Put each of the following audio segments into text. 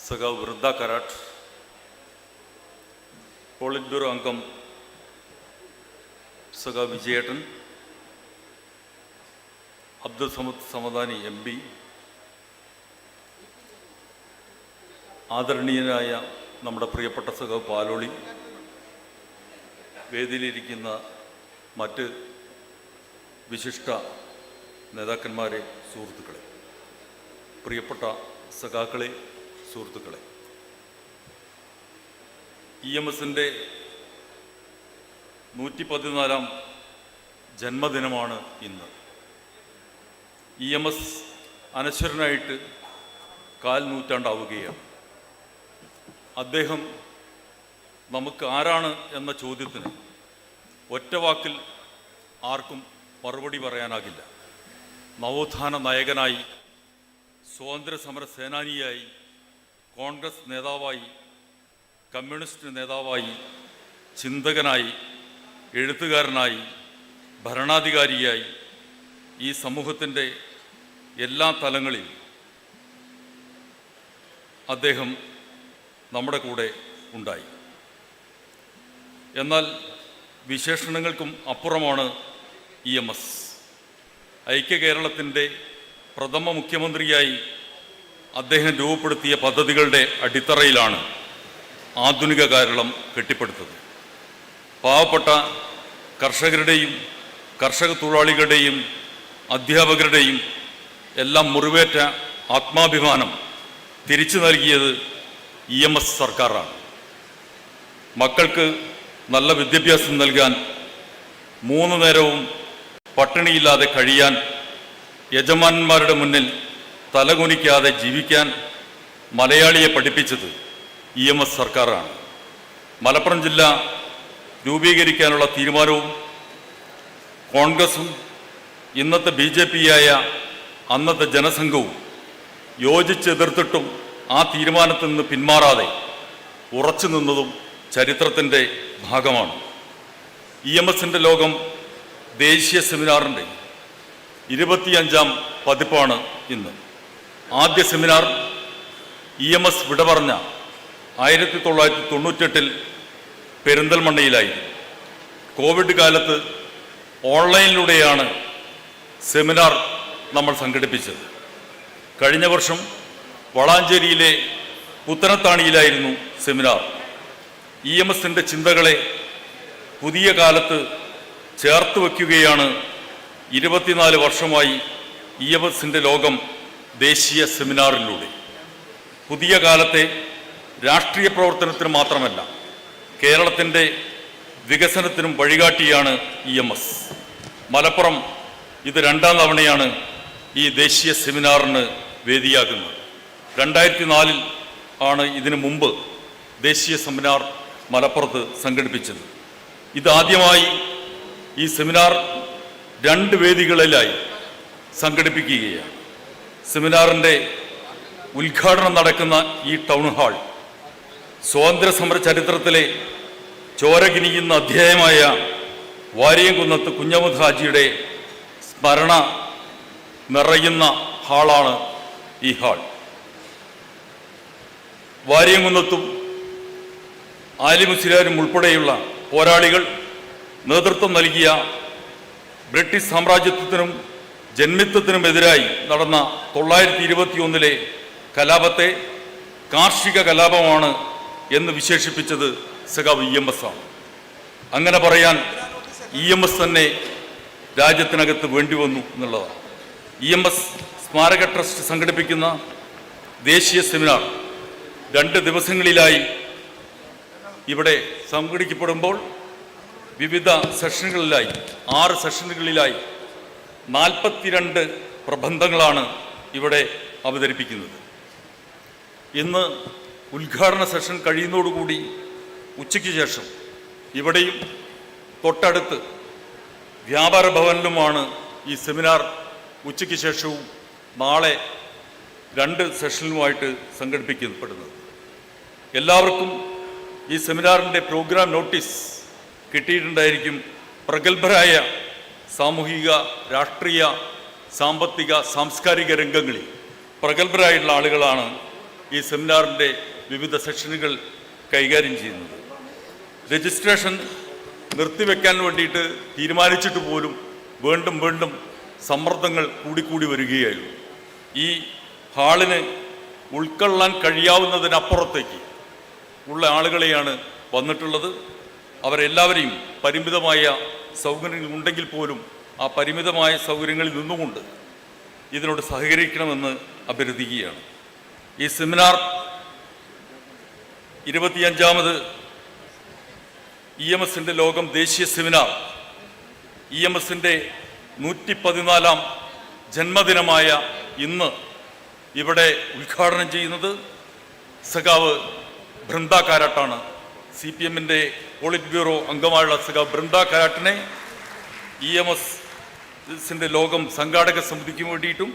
സഖാവ് Vrinda Karat, polit bureau അംഗം സഖാവ് വിജയേട്ടൻ, അബ്ദുൽ സമദ് സമദാനി MP, ആദരണീയനായ നമ്മുടെ പ്രിയപ്പെട്ട സഖാവ് പാലോളി, വേദിയിലിരിക്കുന്ന മറ്റ് വിശിഷ്ട നേതാക്കന്മാരെ, സുഹൃത്തുക്കളെ, പ്രിയപ്പെട്ട സഖാക്കളെ, സുഹൃത്തുക്കളെ, EMSൻ്റെ 114-ാം ജന്മദിനമാണ് ഇന്ന്. EMS അനശ്വരനായിട്ട് 4 നൂറ്റാണ്ടാവുകയാണ്. അദ്ദേഹം നമുക്ക് ആരാണ് എന്ന ചോദ്യത്തിന് ഒറ്റ വാക്കിൽ ആർക്കും മറുപടി പറയാനാകില്ല. നവോത്ഥാന നായകനായി, സ്വാതന്ത്ര്യ സമര സേനാനിയായി, കോൺഗ്രസ് നേതാവായി, കമ്മ്യൂണിസ്റ്റ് നേതാവായി, ചിന്തകനായി, എഴുത്തുകാരനായി, ഭരണാധികാരിയായി ഈ സമൂഹത്തിൻ്റെ എല്ലാ തലങ്ങളിലും അദ്ദേഹം നമ്മുടെ കൂടെ ഉണ്ടായി. എന്നാൽ വിശേഷണങ്ങൾക്കും അപ്പുറമാണ് EMS. ഐക്യ കേരളത്തിൻ്റെ പ്രഥമ മുഖ്യമന്ത്രിയായി അദ്ദേഹം രൂപപ്പെടുത്തിയ പദ്ധതികളുടെ അടിത്തറയിലാണ് ആധുനിക കേരളം കെട്ടിപ്പടുത്തത്. പാവപ്പെട്ട കർഷകരുടെയും കർഷക തൊഴിലാളികളുടെയും അധ്യാപകരുടെയും എല്ലാം മുറിവേറ്റ ആത്മാഭിമാനം തിരിച്ചു നൽകിയത് EMS സർക്കാരാണ്. മക്കൾക്ക് നല്ല വിദ്യാഭ്യാസം നൽകാൻ, 3 നേരവും പട്ടിണിയില്ലാതെ കഴിയാൻ, യജമാനന്മാരുടെ മുന്നിൽ തലകുനിക്കാതെ ജീവിക്കാൻ മലയാളിയെ പഠിപ്പിച്ചത് EMS സർക്കാരാണ്. മലപ്പുറം ജില്ല രൂപീകരിക്കാനുള്ള തീരുമാനവും കോൺഗ്രസും ഇന്നത്തെ BJP-യായ അന്നത്തെ ജനസംഘവും യോജിച്ചെതിർത്തിട്ടും ആ തീരുമാനത്തിൽ നിന്ന് പിന്മാറാതെ ഉറച്ചു നിന്നതും ചരിത്രത്തിൻ്റെ ഭാഗമാണ്. EMSൻ്റെ ലോകം ദേശീയ സെമിനാറിൻ്റെ 25-ാം പതിപ്പാണ് ഇന്ന്. ആദ്യ സെമിനാർ EMS വിട പറഞ്ഞ 1998-ൽ പെരിന്തൽമണ്ണയിലായിരുന്നു. കോവിഡ് കാലത്ത് ഓൺലൈനിലൂടെയാണ് സെമിനാർ നമ്മൾ സംഘടിപ്പിച്ചത്. കഴിഞ്ഞ വർഷം വളാഞ്ചേരിയിലെ പുത്തനത്താണിയിലായിരുന്നു സെമിനാർ. EMSൻ്റെ ചിന്തകളെ പുതിയ കാലത്ത് ചേർത്ത് വയ്ക്കുകയാണ് 24 വർഷമായി EMSൻ്റെ ലോകം ദേശീയ സെമിനാറിലൂടെ. പുതിയ കാലത്തെ രാഷ്ട്രീയ പ്രവർത്തനത്തിന് മാത്രമല്ല, കേരളത്തിൻ്റെ വികസനത്തിനും വഴികാട്ടിയാണ് EMS. മലപ്പുറം ഇത് 2ാം തവണയാണ് ഈ ദേശീയ സെമിനാറിന് വേദിയാകുന്നത്. 2004-ൽ ആണ് ഇതിനു മുമ്പ് ദേശീയ സെമിനാർ മലപ്പുറത്ത് സംഘടിപ്പിച്ചത്. ഇതാദ്യമായി ഈ സെമിനാർ 2 വേദികളിലായി സംഘടിപ്പിക്കുകയാണ്. സെമിനാറിൻ്റെ ഉദ്ഘാടനം നടക്കുന്ന ഈ ടൗൺ ഹാൾ സ്വാതന്ത്ര്യ സമര ചരിത്രത്തിലെ ചോരകിനിയുന്ന അധ്യായമായ വാരിയംകുന്നത്ത് കുഞ്ഞഹമ്മദ് ഹാജിയുടെ സ്മരണ നിറയുന്ന ഹാളാണ് ഈ ഹാൾ. വാരിയംകുന്നത്തും ആലിമുസ്ലിയാരും ഉൾപ്പെടെയുള്ള പോരാളികൾ നേതൃത്വം നൽകിയ ബ്രിട്ടീഷ് സാമ്രാജ്യത്വത്തിനും ജന്മിത്വത്തിനുമെതിരായി നടന്ന 921-ലെ കലാപത്തെ കാർഷിക കലാപമാണ് എന്ന് വിശേഷിപ്പിച്ചത് സഖാവ് EMS ആണ്. അങ്ങനെ പറയാൻ EMS തന്നെ രാജ്യത്തിനകത്ത് വേണ്ടി വന്നു എന്നുള്ളതാണ്. EMS സ്മാരക ട്രസ്റ്റ് സംഘടിപ്പിക്കുന്ന ദേശീയ സെമിനാർ 2 ദിവസങ്ങളിലായി ഇവിടെ സംഘടിക്കപ്പെടുമ്പോൾ വിവിധ സെഷനുകളിലായി 6 സെഷനുകളിലായി 42 പ്രബന്ധങ്ങളാണ് ഇവിടെ അവതരിപ്പിക്കുന്നത്. ഇന്ന് ഉദ്ഘാടന സെഷൻ കഴിയുന്നതോടുകൂടി ഉച്ചയ്ക്ക് ശേഷം ഇവിടെയും തൊട്ടടുത്ത് വ്യാപാര ഭവനിലുമാണ് ഈ സെമിനാർ ഉച്ചയ്ക്ക് ശേഷവും നാളെ 2 സെഷനുമായിട്ട് സംഘടിപ്പിക്കപ്പെടുന്നത്. എല്ലാവർക്കും ഈ സെമിനാറിൻ്റെ പ്രോഗ്രാം നോട്ടീസ് കിട്ടിയിട്ടുണ്ടായിരിക്കും. പ്രഗത്ഭരായ സാമൂഹിക, രാഷ്ട്രീയ, സാമ്പത്തിക, സാംസ്കാരിക രംഗങ്ങളിൽ പ്രഗത്ഭരായിട്ടുള്ള ആളുകളാണ് ഈ സെമിനാറിൻ്റെ വിവിധ സെഷനുകൾ കൈകാര്യം ചെയ്യുന്നത്. രജിസ്ട്രേഷൻ നിർത്തിവെക്കാൻ വേണ്ടിയിട്ട് തീരുമാനിച്ചിട്ട് പോലും വീണ്ടും വീണ്ടും സമ്മർദ്ദങ്ങൾ കൂടിക്കൂടി വരികയായിരുന്നു. ഈ ഹാളിന് ഉൾക്കൊള്ളാൻ കഴിയാവുന്നതിനപ്പുറത്തേക്ക് ഉള്ള ആളുകളെയാണ് വന്നിട്ടുള്ളത്. അവരെല്ലാവരെയും പരിമിതമായ സൗകര്യങ്ങൾ ഉണ്ടെങ്കിൽ പോലും ആ പരിമിതമായ സൗകര്യങ്ങളിൽ നിന്നുകൊണ്ട് ഇതിനോട് സഹകരിക്കണമെന്ന് അഭ്യർത്ഥിക്കുകയാണ്. ഈ സെമിനാർ 25ാമത് EMSൻ്റെ ലോകം ദേശീയ സെമിനാർ EMSൻ്റെ 114ാം ജന്മദിനമായ ഇന്ന് ഇവിടെ ഉദ്ഘാടനം ചെയ്യുന്നത് സഖാവ് ബൃന്ദ കാരാട്ടാണ്. CPIMൻ്റെ പോളിറ്റ് ബ്യൂറോ അംഗമായുള്ള സഖാവ് ബൃന്ദ കാരാട്ടിനെ EMSൻ്റെ ലോകം സംഘാടക സമിതിക്ക് വേണ്ടിയിട്ടും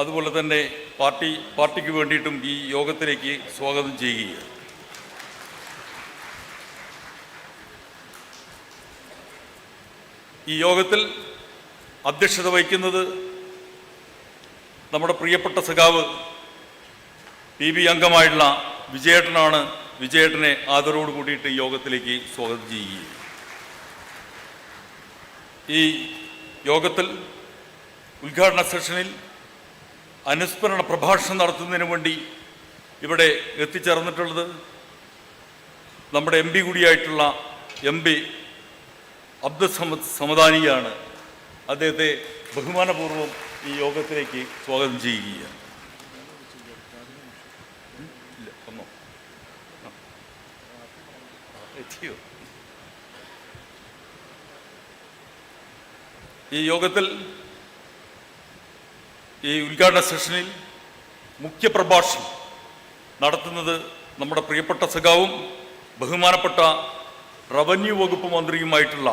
അതുപോലെ തന്നെ പാർട്ടിക്ക് വേണ്ടിയിട്ടും ഈ യോഗത്തിലേക്ക് സ്വാഗതം ചെയ്യുകയാണ്. ഈ യോഗത്തിൽ അധ്യക്ഷത വഹിക്കുന്നത് നമ്മുടെ പ്രിയപ്പെട്ട സഖാവ് PB അംഗമായിട്ടുള്ള വിജയേട്ടനാണ്. വിജയേട്ടനെ ആദരവോട് കൂടിയിട്ട് ഈ യോഗത്തിലേക്ക് സ്വാഗതം ചെയ്യുകയാണ്. ഈ യോഗത്തിൽ ഉദ്ഘാടന സെഷനിൽ അനുസ്മരണ പ്രഭാഷണം നടത്തുന്നതിന് വേണ്ടി ഇവിടെ എത്തിച്ചേർന്നിട്ടുള്ളത് നമ്മുടെ MP കൂടിയായിട്ടുള്ള MP അബ്ദുൽ സമദാനിയാണ്. അദ്ദേഹത്തെ ബഹുമാനപൂർവ്വം ഈ യോഗത്തിലേക്ക് സ്വാഗതം ചെയ്യുകയാണ്. ഈ യോഗത്തിൽ ഈ ഉദ്ഘാടന സെഷനിൽ മുഖ്യപ്രഭാഷണം നടത്തുന്നത് നമ്മുടെ പ്രിയപ്പെട്ട സഖാവും ബഹുമാനപ്പെട്ട റവന്യൂ വകുപ്പ് മന്ത്രിയുമായിട്ടുള്ള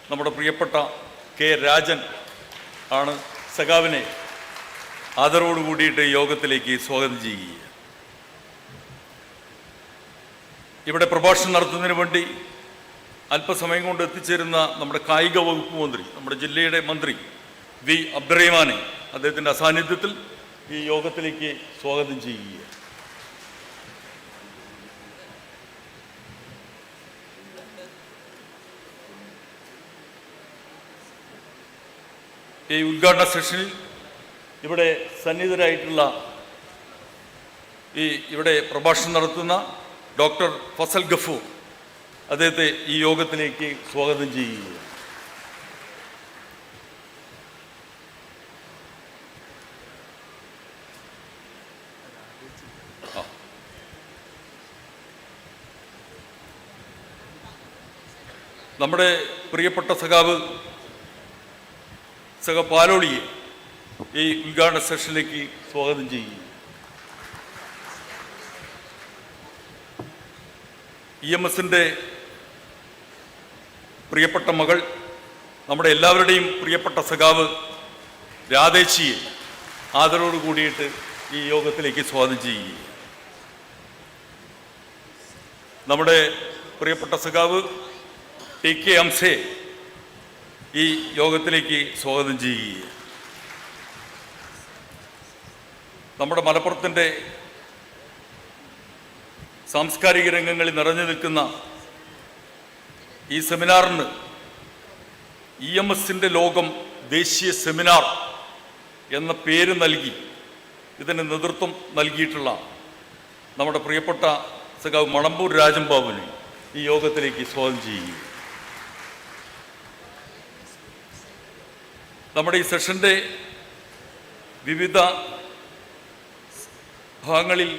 നമ്മുടെ പ്രിയപ്പെട്ട K. രാജൻ ആണ്. സഖാവിനെ ആദരവോട് കൂടിയിട്ട് യോഗത്തിലേക്ക് സ്വാഗതം ചെയ്യുക. ഇവിടെ പ്രഭാഷണം നടത്തുന്നതിന് വേണ്ടി അല്പസമയം കൊണ്ട് എത്തിച്ചേരുന്ന നമ്മുടെ കായിക വകുപ്പ് മന്ത്രി, നമ്മുടെ ജില്ലയുടെ മന്ത്രി V. അബ്ദുറഹിമാനെ അദ്ദേഹത്തിൻ്റെ അസാന്നിധ്യത്തിൽ ഈ യോഗത്തിലേക്ക് സ്വാഗതം ചെയ്യുക. ഈ ഉദ്ഘാടന സെഷനിൽ ഇവിടെ സന്നിഹിതരായിട്ടുള്ള ഇവിടെ പ്രഭാഷണം നടത്തുന്ന ഡോക്ടർ ഫസൽ ഗഫൂർ അദ്ദേഹത്തെ ഈ യോഗത്തിലേക്ക് സ്വാഗതം ചെയ്യുക. നമ്മുടെ പ്രിയപ്പെട്ട സഖാവ് പാലോളിയെ ഈ ഉദ്ഘാടന സെഷനിലേക്ക് സ്വാഗതം ചെയ്യുക. EMSൻ്റെ പ്രിയപ്പെട്ട മകൾ, നമ്മുടെ എല്ലാവരുടെയും പ്രിയപ്പെട്ട സഖാവ് രാധേച്ചിയെ ആദരവോട് കൂടിയിട്ട് ഈ യോഗത്തിലേക്ക് സ്വാഗതം ചെയ്യുക. നമ്മുടെ പ്രിയപ്പെട്ട സഖാവ് TK അംസയെ ഈ യോഗത്തിലേക്ക് സ്വാഗതം ചെയ്യുക. നമ്മുടെ മലപ്പുറത്തിൻ്റെ സാംസ്കാരിക രംഗങ്ങളിൽ നിറഞ്ഞു നിൽക്കുന്ന ഈ സെമിനാറിന് EMSൻ്റെ ലോകം ദേശീയ സെമിനാർ എന്ന പേര് നൽകി ഇതിന് നേതൃത്വം നൽകിയിട്ടുള്ള നമ്മുടെ പ്രിയപ്പെട്ട സഖാവ് മണമ്പൂർ രാജംബാബുവിനെ ഈ യോഗത്തിലേക്ക് സ്വാഗതം ചെയ്യുക. നമ്മുടെ ഈ സെഷൻ്റെ വിവിധ ഭാഗങ്ങളിൽ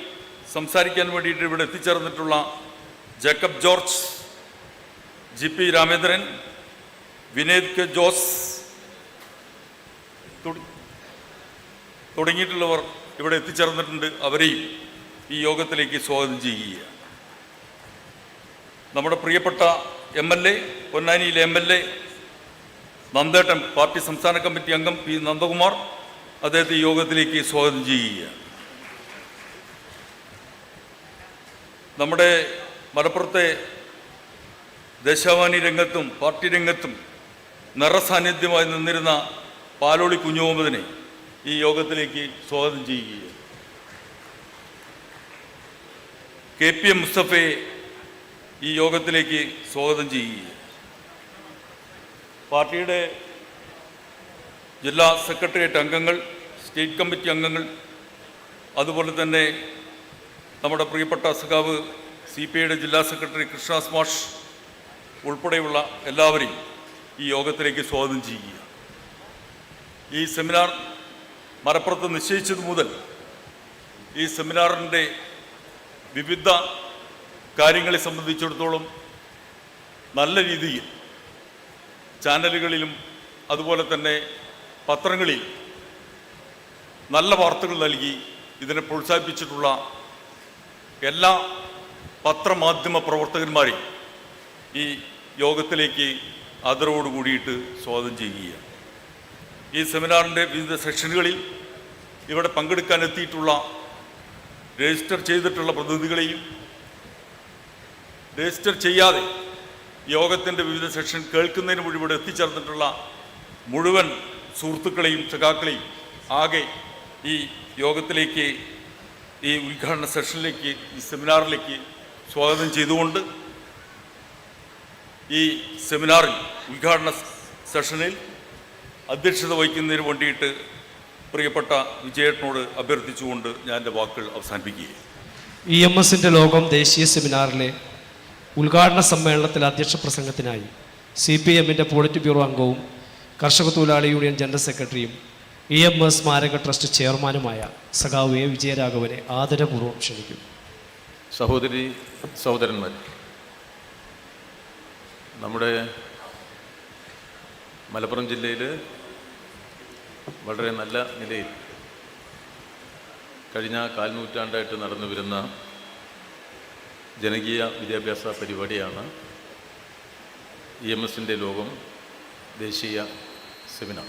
സംസാരിക്കാൻ വേണ്ടിയിട്ട് ഇവിടെ എത്തിച്ചേർന്നിട്ടുള്ള ജേക്കബ് ജോർജ്, GP രാമേന്ദ്രൻ, വിനേത് K. ജോസ് തുടങ്ങിയിട്ടുള്ളവർ ഇവിടെ എത്തിച്ചേർന്നിട്ടുണ്ട്. അവരെയും ഈ യോഗത്തിലേക്ക് സ്വാഗതം ചെയ്യുക. നമ്മുടെ പ്രിയപ്പെട്ട MLA, പൊന്നാനിയിലെ MLA നന്ദേട്ടൻ, പാർട്ടി സംസ്ഥാന കമ്മിറ്റി അംഗം P. നന്ദകുമാർ, അദ്ദേഹത്തെ ഈ യോഗത്തിലേക്ക് സ്വാഗതം ചെയ്യുക. നമ്മുടെ മലപ്പുറത്തെ ദേശാഭിമാനി രംഗത്തും പാർട്ടി രംഗത്തും നിറസാന്നിധ്യമായി നിന്നിരുന്ന പാലോളി കുഞ്ഞുമുഹമ്മദിനെ ഈ യോഗത്തിലേക്ക് സ്വാഗതം ചെയ്യുക. KPM മുസ്തഫയെ ഈ യോഗത്തിലേക്ക് സ്വാഗതം ചെയ്യുക. പാർട്ടിയുടെ ജില്ലാ സെക്രട്ടേറിയറ്റ് അംഗങ്ങൾ, സ്റ്റേറ്റ് കമ്മിറ്റി അംഗങ്ങൾ, അതുപോലെ തന്നെ നമ്മുടെ പ്രിയപ്പെട്ട സഖാവ് CPIയുടെ ജില്ലാ സെക്രട്ടറി കൃഷ്ണദാസ് മാഷ് ഉൾപ്പെടെയുള്ള എല്ലാവരെയും ഈ യോഗത്തിലേക്ക് സ്വാഗതം ചെയ്യുക. ഈ സെമിനാർ മലപ്പുറത്ത് നിശ്ചയിച്ചത് മുതൽ ഈ സെമിനാറിൻ്റെ വിവിധ കാര്യങ്ങളെ സംബന്ധിച്ചിടത്തോളം നല്ല രീതിയിൽ ചാനലുകളിലും അതുപോലെ തന്നെ പത്രങ്ങളിലും നല്ല വാർത്തകൾ നൽകി ഇതിനെ പ്രോത്സാഹിപ്പിച്ചിട്ടുള്ള എല്ലാ പത്രമാധ്യമ പ്രവർത്തകന്മാരെയും ഈ യോഗത്തിലേക്ക് ആദരവോടുകൂടിയിട്ട് സ്വാഗതം ചെയ്യുകയാണ്. ഈ സെമിനാറിൻ്റെ വിവിധ സെഷനുകളിൽ ഇവിടെ പങ്കെടുക്കാനെത്തിയിട്ടുള്ള രജിസ്റ്റർ ചെയ്തിട്ടുള്ള പ്രതിനിധികളെയും രജിസ്റ്റർ ചെയ്യാതെ യോഗത്തിൻ്റെ വിവിധ സെഷൻ കേൾക്കുന്നതിന് മുഴുവൻ ഇവിടെ എത്തിച്ചേർന്നിട്ടുള്ള മുഴുവൻ സുഹൃത്തുക്കളെയും സഖാക്കളെയും ആകെ ഈ യോഗത്തിലേക്ക്, ഈ ഉദ്ഘാടന സെഷനിലേക്ക്, ഈ സെമിനാറിലേക്ക് സ്വാഗതം ചെയ്തുകൊണ്ട് ഈ സെമിനാറിൽ ഉദ്ഘാടന സെഷനിൽ അധ്യക്ഷത വഹിക്കുന്നതിന് വേണ്ടിയിട്ട് പ്രിയപ്പെട്ട വിജയേട്ടനോട് അഭ്യർത്ഥിച്ചുകൊണ്ട് ഞാൻ എൻ്റെ വാക്കുകൾ അവസാനിപ്പിക്കുകയാണ്. EMSൻ്റെ ലോകം ദേശീയ സെമിനാറിലെ ഉദ്ഘാടന സമ്മേളനത്തിലെ അധ്യക്ഷ പ്രസംഗത്തിനായി CPIMൻ്റെ പോളിറ്റ് ബ്യൂറോ അംഗവും കർഷക തൊഴിലാളി യൂണിയൻ ജനറൽ സെക്രട്ടറിയും EMS സ്മാരക ട്രസ്റ്റ് ചെയർമാനുമായ സഖാവ് A. വിജയരാഘവനെ ആദരപൂർവ്വം ക്ഷണിക്കുന്നു. സഹോദരി സഹോദരന്മാർ, നമ്മുടെ മലപ്പുറം ജില്ലയിൽ വളരെ നല്ല നിലയിൽ കഴിഞ്ഞ കാൽനൂറ്റാണ്ടായിട്ട് നടന്നു വരുന്ന ജനകീയ വിദ്യാഭ്യാസ പരിപാടിയാണ് EMSൻ്റെ ലോകം ദേശീയ സെമിനാർ.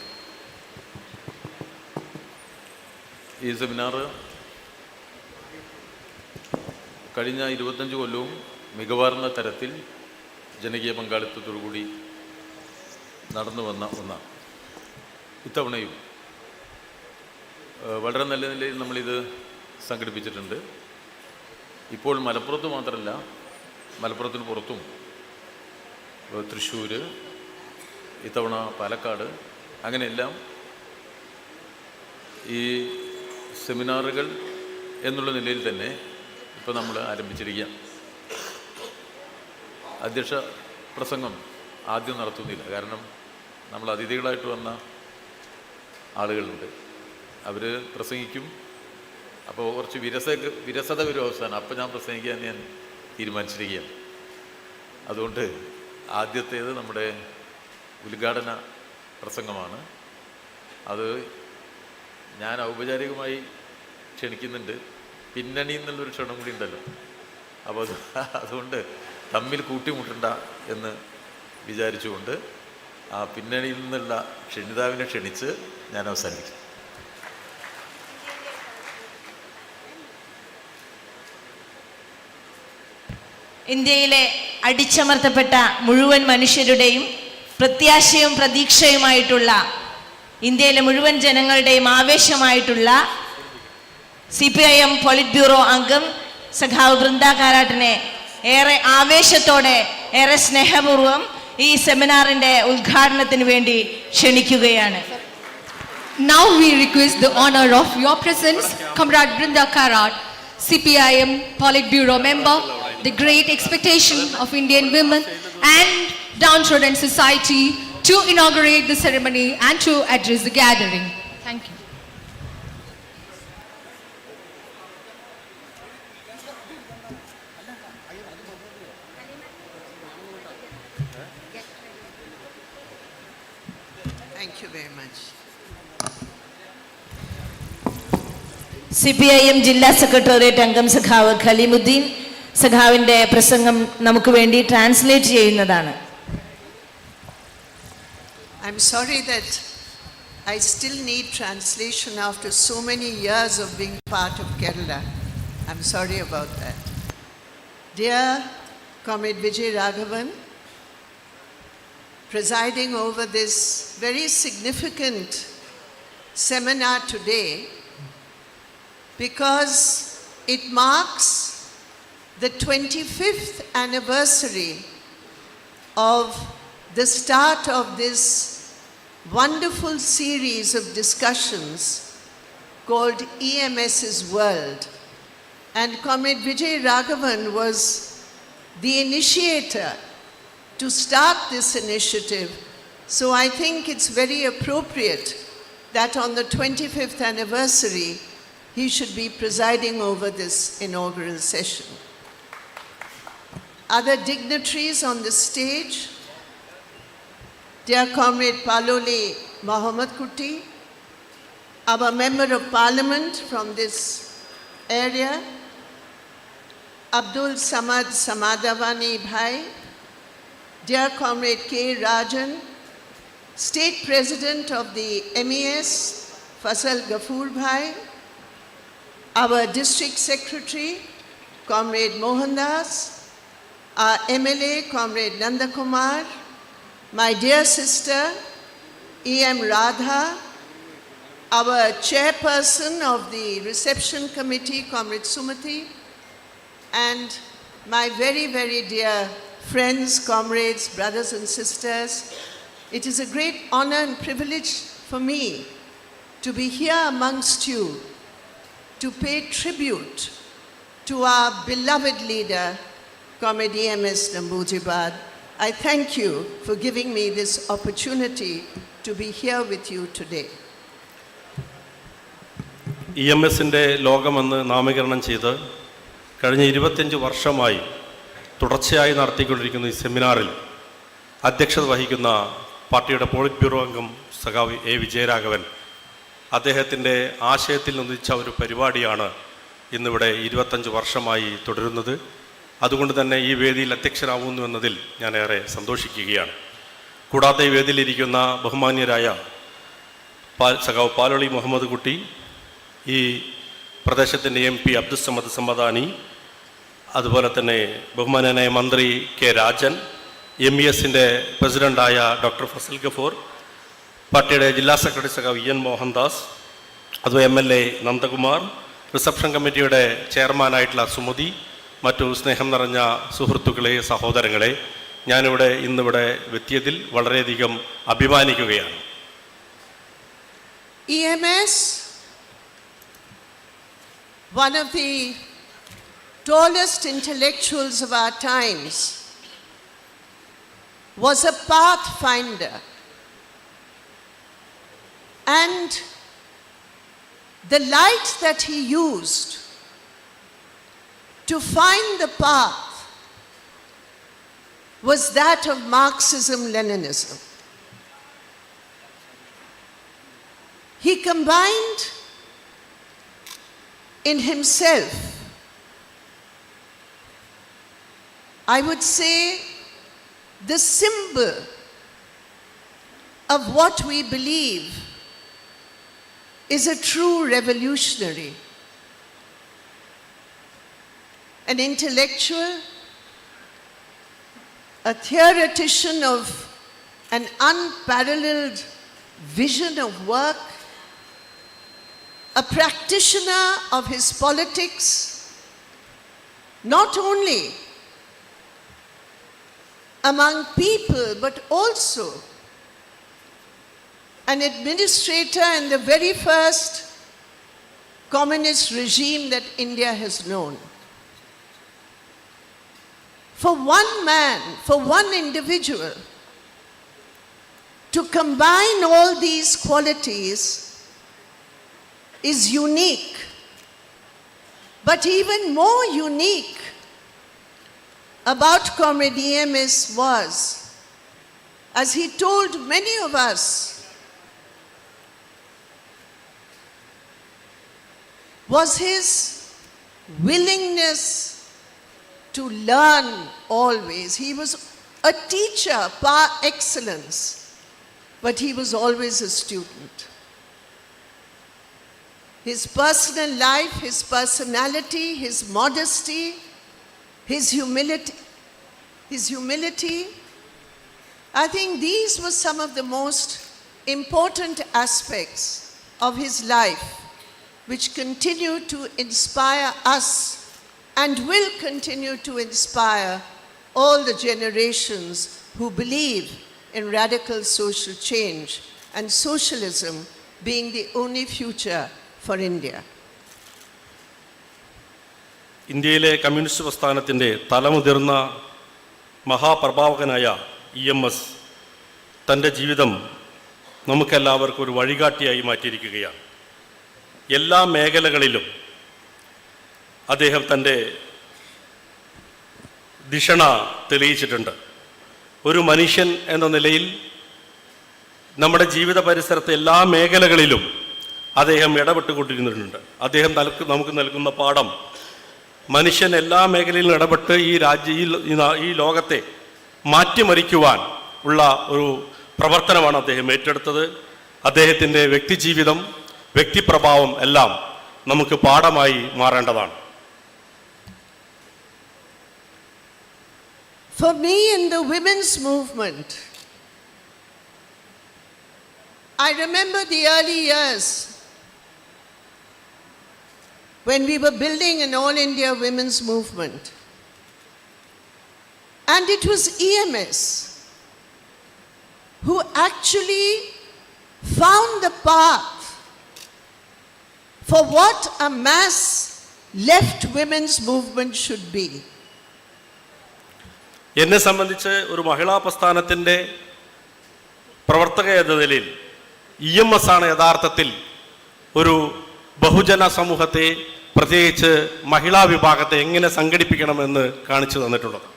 ഈ സെമിനാർ കഴിഞ്ഞ 25 കൊല്ലവും മികവാർന്ന തരത്തിൽ ജനകീയ പങ്കാളിത്തത്തോടുകൂടി നടന്നു വന്ന ഒന്നാണ്. ഇത്തവണയും വളരെ നല്ല നിലയിൽ നമ്മളിത് സംഘടിപ്പിച്ചിട്ടുണ്ട്. ഇപ്പോൾ മലപ്പുറത്ത് മാത്രമല്ല, മലപ്പുറത്തിന് പുറത്തും തൃശ്ശൂർ, ഇത്തവണ പാലക്കാട്, അങ്ങനെയെല്ലാം ഈ സെമിനാറുകൾ എന്നുള്ള നിലയിൽ തന്നെ ഇപ്പോൾ നമ്മൾ ആരംഭിച്ചിരിക്കുകയാണ്. അധ്യക്ഷ പ്രസംഗം ആദ്യം നടത്തുന്നില്ല, കാരണം നമ്മൾ അതിഥികളായിട്ട് വന്ന ആളുകളുണ്ട്, അവർ പ്രസംഗിക്കും. അപ്പോൾ കുറച്ച് വിരസത വരും അവസാനം. അപ്പോൾ ഞാൻ പ്രസംഗിക്കാൻ ഞാൻ തീരുമാനിച്ചിരിക്കുകയാണ്. അതുകൊണ്ട് ആദ്യത്തേത് നമ്മുടെ ഉദ്ഘാടന പ്രസംഗമാണ്. അത് ഞാൻ ഔപചാരികമായി ക്ഷണിക്കുന്നുണ്ട്. പിന്നണി എന്നുള്ളൊരു ക്ഷണം കൂടി ഉണ്ടല്ലോ, അപ്പോൾ അതുകൊണ്ട് തമ്മിൽ കൂട്ടിമുട്ടണ്ട എന്ന് വിചാരിച്ചുകൊണ്ട് ആ പിന്നണിയിൽ നിന്നുള്ള ക്ഷണിതാവിനെ ക്ഷണിച്ച് ഞാൻ അവസാനിപ്പിക്കും. ഇന്ത്യയിലെ അടിച്ചമർത്തപ്പെട്ട മുഴുവൻ മനുഷ്യരുടെയും പ്രത്യാശയും പ്രതീക്ഷയുമായിട്ടുള്ള, ഇന്ത്യയിലെ മുഴുവൻ ജനങ്ങളുടെയും ആവേശമായിട്ടുള്ള CPIM പോളിറ്റ് ബ്യൂറോ അംഗം സഖാവ് ബൃന്ദ കാരാട്ടിനെ ഏറെ ആവേശത്തോടെ, ഏറെ സ്നേഹപൂർവ്വം ഈ സെമിനാറിന്റെ ഉദ്ഘാടനത്തിന് വേണ്ടി ക്ഷണിക്കുകയാണ്. Now we request the honor of your presence, Comrade Brinda Karat, CPIM Politburo member, the great expectation of Indian women and downtrodden society, to inaugurate the ceremony and to address the gathering. Thank you. Thank you very much. CPIM ജില്ലാ secretariat അംഗം സഖാവ് ഖലീമുദ്ദീൻ സഖാവിന്റെ പ്രസംഗം നമുക്ക് വേണ്ടി translate ചെയ്യുന്നതാണ്. I'm sorry that I still need translation after so many years of being part of Kerala. I'm sorry about that. Dear Comrade Vijay Raghavan, presiding over this very significant seminar today, because it marks the 25th anniversary of the start of this wonderful series of discussions called EMS's World. And Comrade Vijay Raghavan was the initiator to start this initiative. So I think it's very appropriate that on the 25th anniversary, he should be presiding over this inaugural session. Other dignitaries on the stage, dear Comrade Paloli Mohammed Kuti, our Member of Parliament from this area, Abdul Samad Samadavani Bhai, dear Comrade K. Rajan, State President of the MES, Fasal Ghafoor Bhai, our District Secretary, Comrade Mohandas, our MLA, Comrade Nandakumar, my dear sister, E.M. Radha, our chairperson of the reception committee, Comrade Sumati, and my very, very dear friends, comrades, brothers and sisters. It is a great honor and privilege for me to be here amongst you to pay tribute to our beloved leader, Comrade EMS Namboodirpad. I thank you for giving me this opportunity to be here with you today. EMSന്റെ ലോകമെന്ന് നാമകരണം ചെയ്ത് കഴിഞ്ഞ 25 വർഷമായി തുടർച്ചയായി നടത്തിക്കൊണ്ടിരിക്കുന്ന ഈ സെമിനാറിൽ അധ്യക്ഷത വഹിക്കുന്ന പാർട്ടിയുടെ പോളിറ്റ് ബ്യൂറോ അംഗം സഖാവ് എ വിജയരാഘവൻ അദ്ദേഹത്തിൻ്റെ ആശയത്തിൽ ഒന്നിച്ച ഒരു പരിപാടിയാണ് ഇന്നിവിടെ 25 വർഷമായി തുടരുന്നത്. അതുകൊണ്ട് തന്നെ ഈ വേദിയിൽ അധ്യക്ഷനാവുന്നു എന്നതിൽ ഞാൻ ഏറെ സന്തോഷിക്കുകയാണ്. കൂടാതെ ഈ വേദിയിലിരിക്കുന്ന ബഹുമാന്യരായ സഖാവ് പാലോളി മുഹമ്മദ് കുട്ടി, ഈ പ്രദേശത്തിൻ്റെ MP അബ്ദുസ്സമദ് സമദാനി, അതുപോലെ തന്നെ ബഹുമാന്യനായ മന്ത്രി കെ രാജൻ, MESൻ്റെ പ്രസിഡൻ്റായ ഡോക്ടർ ഫസൽ ഗഫൂർ, പാർട്ടിയുടെ ജില്ലാ സെക്രട്ടറി സഖാവ് EN മോഹൻദാസ്, അതുപോലെ MLA നന്ദകുമാർ, റിസപ്ഷൻ കമ്മിറ്റിയുടെ ചെയർമാനായിട്ടുള്ള സുമതി, മറ്റു സ്നേഹം നിറഞ്ഞ സുഹൃത്തുക്കളെ, സഹോദരങ്ങളെ, ഞാനിവിടെ ഇന്നിവിടെ എത്തിയതിൽ വളരെയധികം അഭിമാനിക്കുകയാണ്. EMS, one of the tallest intellectuals of our times, was a pathfinder. And the light that he used to find the path was that of Marxism-Leninism. He combined in himself, I would say, the symbol of what we believe is a true revolutionary, an intellectual, a theoretician of an unparalleled vision of work, a practitioner of his politics, not only among people, but also an administrator in the very first communist regime that India has known. For one man, for one individual, to combine all these qualities is unique. But even more unique about Comrade EMS was, as he told many of us, was his willingness to learn always. He was a teacher par excellence, but he was always a student. His personal life, his personality, his modesty, his humility, I think these were some of the most important aspects of his life which continue to inspire us and will continue to inspire all the generations who believe in radical social change and socialism being the only future for India. ഇന്ത്യയിലെ communist പ്രസ്ഥാനത്തിൻ്റെ തലമുതിർന്ന മഹാപ്രഭാവകനായ EMS തൻ്റെ ജീവിതം നമുക്കെല്ലാവർക്കും ഒരു വഴികാട്ടിയായി മാറ്റിയിരിക്കുകയാണ്. എല്ലാ മേഖലകളിലും അദ്ദേഹം തൻ്റെ ദിഷണ തെളിയിച്ചിട്ടുണ്ട്. ഒരു മനുഷ്യൻ എന്ന നിലയിൽ നമ്മുടെ ജീവിത പരിസരത്തെ എല്ലാ മേഖലകളിലും അദ്ദേഹം ഇടപെട്ടുകൊണ്ടിരുന്നിട്ടുണ്ട്. അദ്ദേഹം നമുക്ക് നൽകുന്ന പാഠം മനുഷ്യൻ എല്ലാ മേഖലയിലും ഇടപെട്ട് ഈ ലോകത്തെ മാറ്റിമറിക്കുവാൻ ഉള്ള ഒരു പ്രവർത്തനമാണ് അദ്ദേഹം ഏറ്റെടുത്തത്. അദ്ദേഹത്തിൻ്റെ വ്യക്തിജീവിതം, വ്യക്തിപ്രഭാവം എല്ലാം നമുക്ക് പാഠമായി മാറേണ്ടതാണ്. For me in the women's movement, I remember the early years when we were building an all India women's movement. And it was EMS who actually found the path for what a mass left women's movement should be. എന്നെ സംബന്ധിച്ച് ഒരു മഹിളാ പ്രസ്ഥാനത്തിൻ്റെ പ്രവർത്തക എന്ന നിലയിൽ EMS ആണ് യഥാർത്ഥത്തിൽ ഒരു ബഹുജന സമൂഹത്തെ, പ്രത്യേകിച്ച് മഹിളാ വിഭാഗത്തെ എങ്ങനെ സംഘടിപ്പിക്കണമെന്ന് കാണിച്ചു തന്നിട്ടുള്ളത്.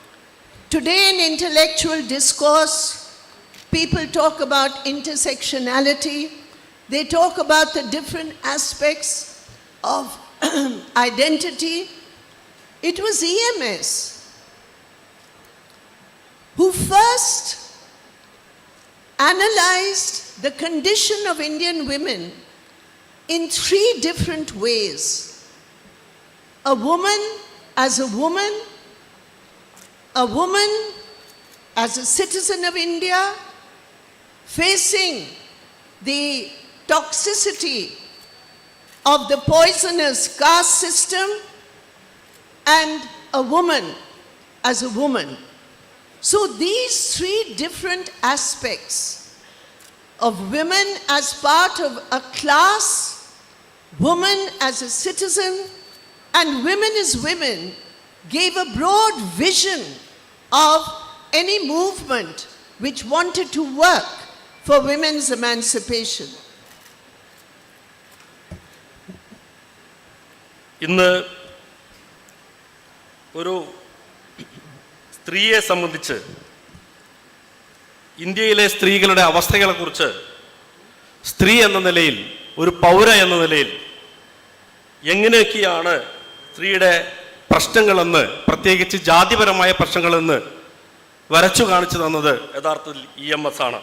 Today in intellectual discourse, people talk about intersectionality. They talk about the different aspects of identity. It was EMS who first analyzed the condition of Indian women in 3 different ways. A woman as a woman as a citizen of India, facing the toxicity of the poisonous caste system, and a woman as a woman. So these 3 different aspects of women as part of a class, woman as a citizen, and women as women gave a broad vision of any movement which wanted to work for women's emancipation. ഇന്ന് ഒരു സ്ത്രീയെ സംബന്ധിച്ച് ഇന്ത്യയിലെ സ്ത്രീകളുടെ അവസ്ഥകളെക്കുറിച്ച് സ്ത്രീ എന്ന നിലയിൽ, ഒരു പൗര എന്ന നിലയിൽ എങ്ങനെയൊക്കെയാണ് സ്ത്രീയുടെ പ്രശ്നങ്ങളെന്ന്, പ്രത്യേകിച്ച് ജാതിപരമായ പ്രശ്നങ്ങളെന്ന് വരച്ചു കാണിച്ചു തന്നത് യഥാർത്ഥത്തിൽ EMS ആണ്.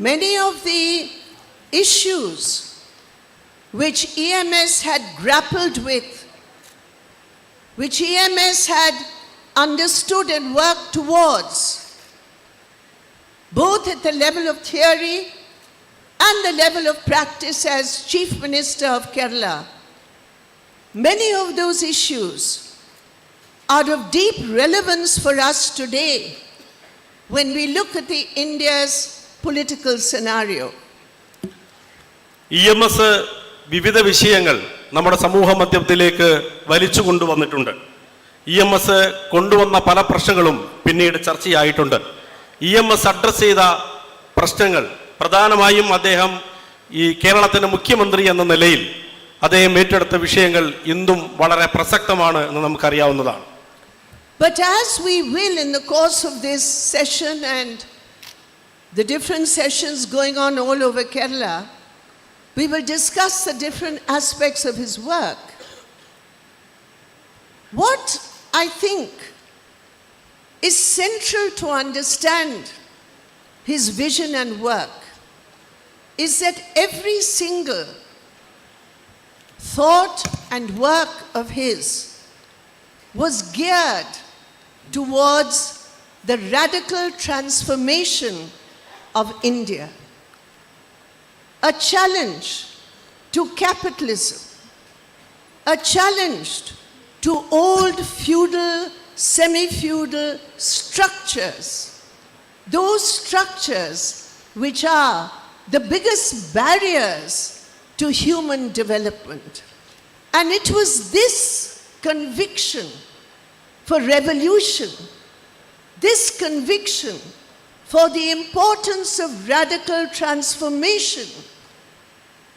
Many of the issues which EMS had grappled with, which EMS had understood and worked towards, both at the level of theory and the level of practice as Chief Minister of Kerala, many of those issues are of deep relevance for us today when we look at India's political scenario. EMS വിവിധ വിഷയങ്ങൾ നമ്മുടെ സമൂഹ മധ്യത്തിലേക്ക് വലിച്ചു കൊണ്ടുവന്നിട്ടുണ്ട്. EMS കൊണ്ടുവന്ന പല പ്രശ്നങ്ങളും പിന്നീട് ചർച്ചയായിട്ടുണ്ട്. EMS അഡ്രസ് ചെയ്ത പ്രശ്നങ്ങൾ പ്രധാനമായും അദ്ദേഹം ഈ കേരളത്തിൻ്റെ മുഖ്യമന്ത്രി എന്ന നിലയിൽ അദ്ദേഹം ഏറ്റെടുത്ത വിഷയങ്ങൾ ഇന്നും വളരെ പ്രസക്തമാണ് എന്ന് നമുക്കറിയാവുന്നതാണ്. But as we will in the course of this session and the different sessions going on all over Kerala, we will discuss the different aspects of his work. What I think is central to understand his vision and work is that every single thought and work of his was geared towards the radical transformation of India, a challenge to capitalism, a challenge to old feudal, semi-feudal structures. Those structures which are the biggest barriers to human development. And it was this conviction for revolution, this conviction for the importance of radical transformation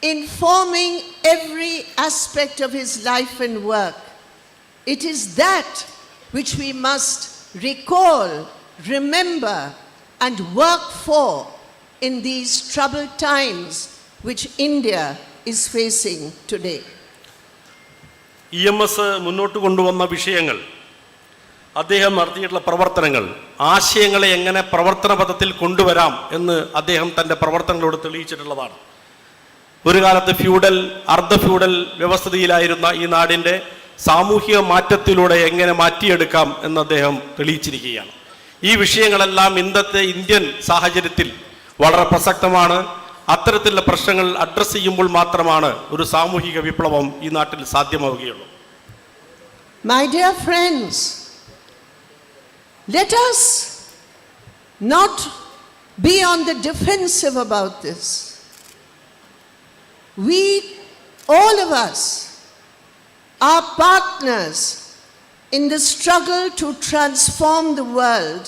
in forming every aspect of his life and work. It is that which we must recall, remember, and work for in these troubled times which India is facing today. EMS മുന്നോട്ട് കൊണ്ടുവന്ന വിഷയങ്ങൾ, അദ്ദേഹം നടത്തിയിട്ടുള്ള പ്രവർത്തനങ്ങൾ, ആശയങ്ങളെ എങ്ങനെ പ്രവർത്തന പദത്തിൽ കൊണ്ടുവരാം എന്ന് അദ്ദേഹം തൻ്റെ പ്രവർത്തനങ്ങളോട് തെളിയിച്ചിട്ടുള്ളതാണ്. ഒരു കാലത്ത് ഫ്യൂഡൽ, അർദ്ധ ഫ്യൂഡൽ വ്യവസ്ഥിതിയിലായിരുന്ന ഈ നാടിൻ്റെ സാമൂഹിക മാറ്റത്തിലൂടെ എങ്ങനെ മാറ്റിയെടുക്കാം എന്ന് അദ്ദേഹം തെളിയിച്ചിരിക്കുകയാണ്. ഈ വിഷയങ്ങളെല്ലാം ഇന്നത്തെ ഇന്ത്യൻ സാഹചര്യത്തിൽ വളരെ പ്രസക്തമാണ്. അത്തരത്തിലുള്ള പ്രശ്നങ്ങൾ അഡ്രസ്സ് ചെയ്യുമ്പോൾ മാത്രമാണ് ഒരു സാമൂഹിക വിപ്ലവം ഈ നാട്ടിൽ സാധ്യമാവുകയുള്ളൂ. My dear friends, let us not be on the defensive about this. We, all of us, are partners in the struggle to transform the world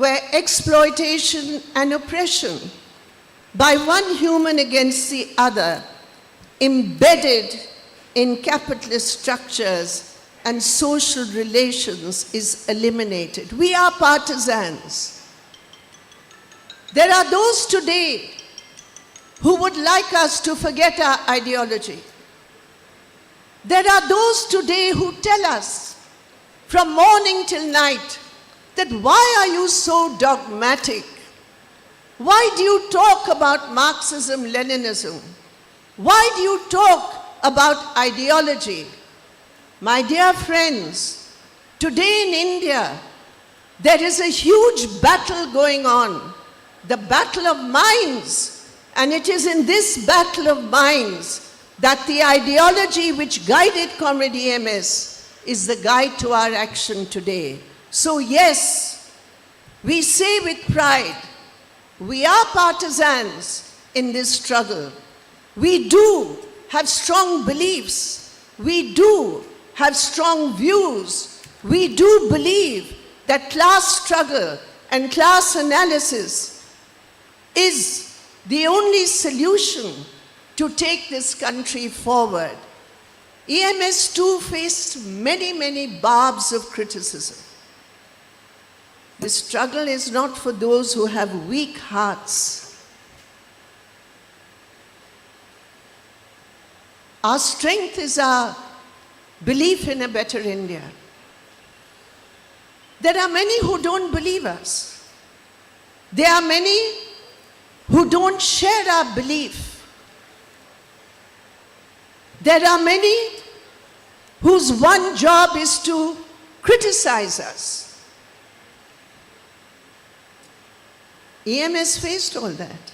where exploitation and oppression by one human against the other, embedded in capitalist structures and social relations, is eliminated. We are partisans. There are those today who would like us to forget our ideology. There are those today who tell us from morning till night that why are you so dogmatic? Why do you talk about Marxism, Leninism? Why do you talk about ideology? My dear friends, today in India, there is a huge battle going on, the battle of minds. And it is in this battle of minds that the ideology which guided Comrade EMS is the guide to our action today. So yes, we say with pride, we are partisans in this struggle. We do have strong beliefs. We do have strong views. We do believe that class struggle and class analysis is the only solution to take this country forward. EMS too faced many, many barbs of criticism. The struggle is not for those who have weak hearts. Our strength is our belief in a better India. There are many who don't believe us. There are many who don't share our belief. There are many whose one job is to criticize us. EMS faced all that.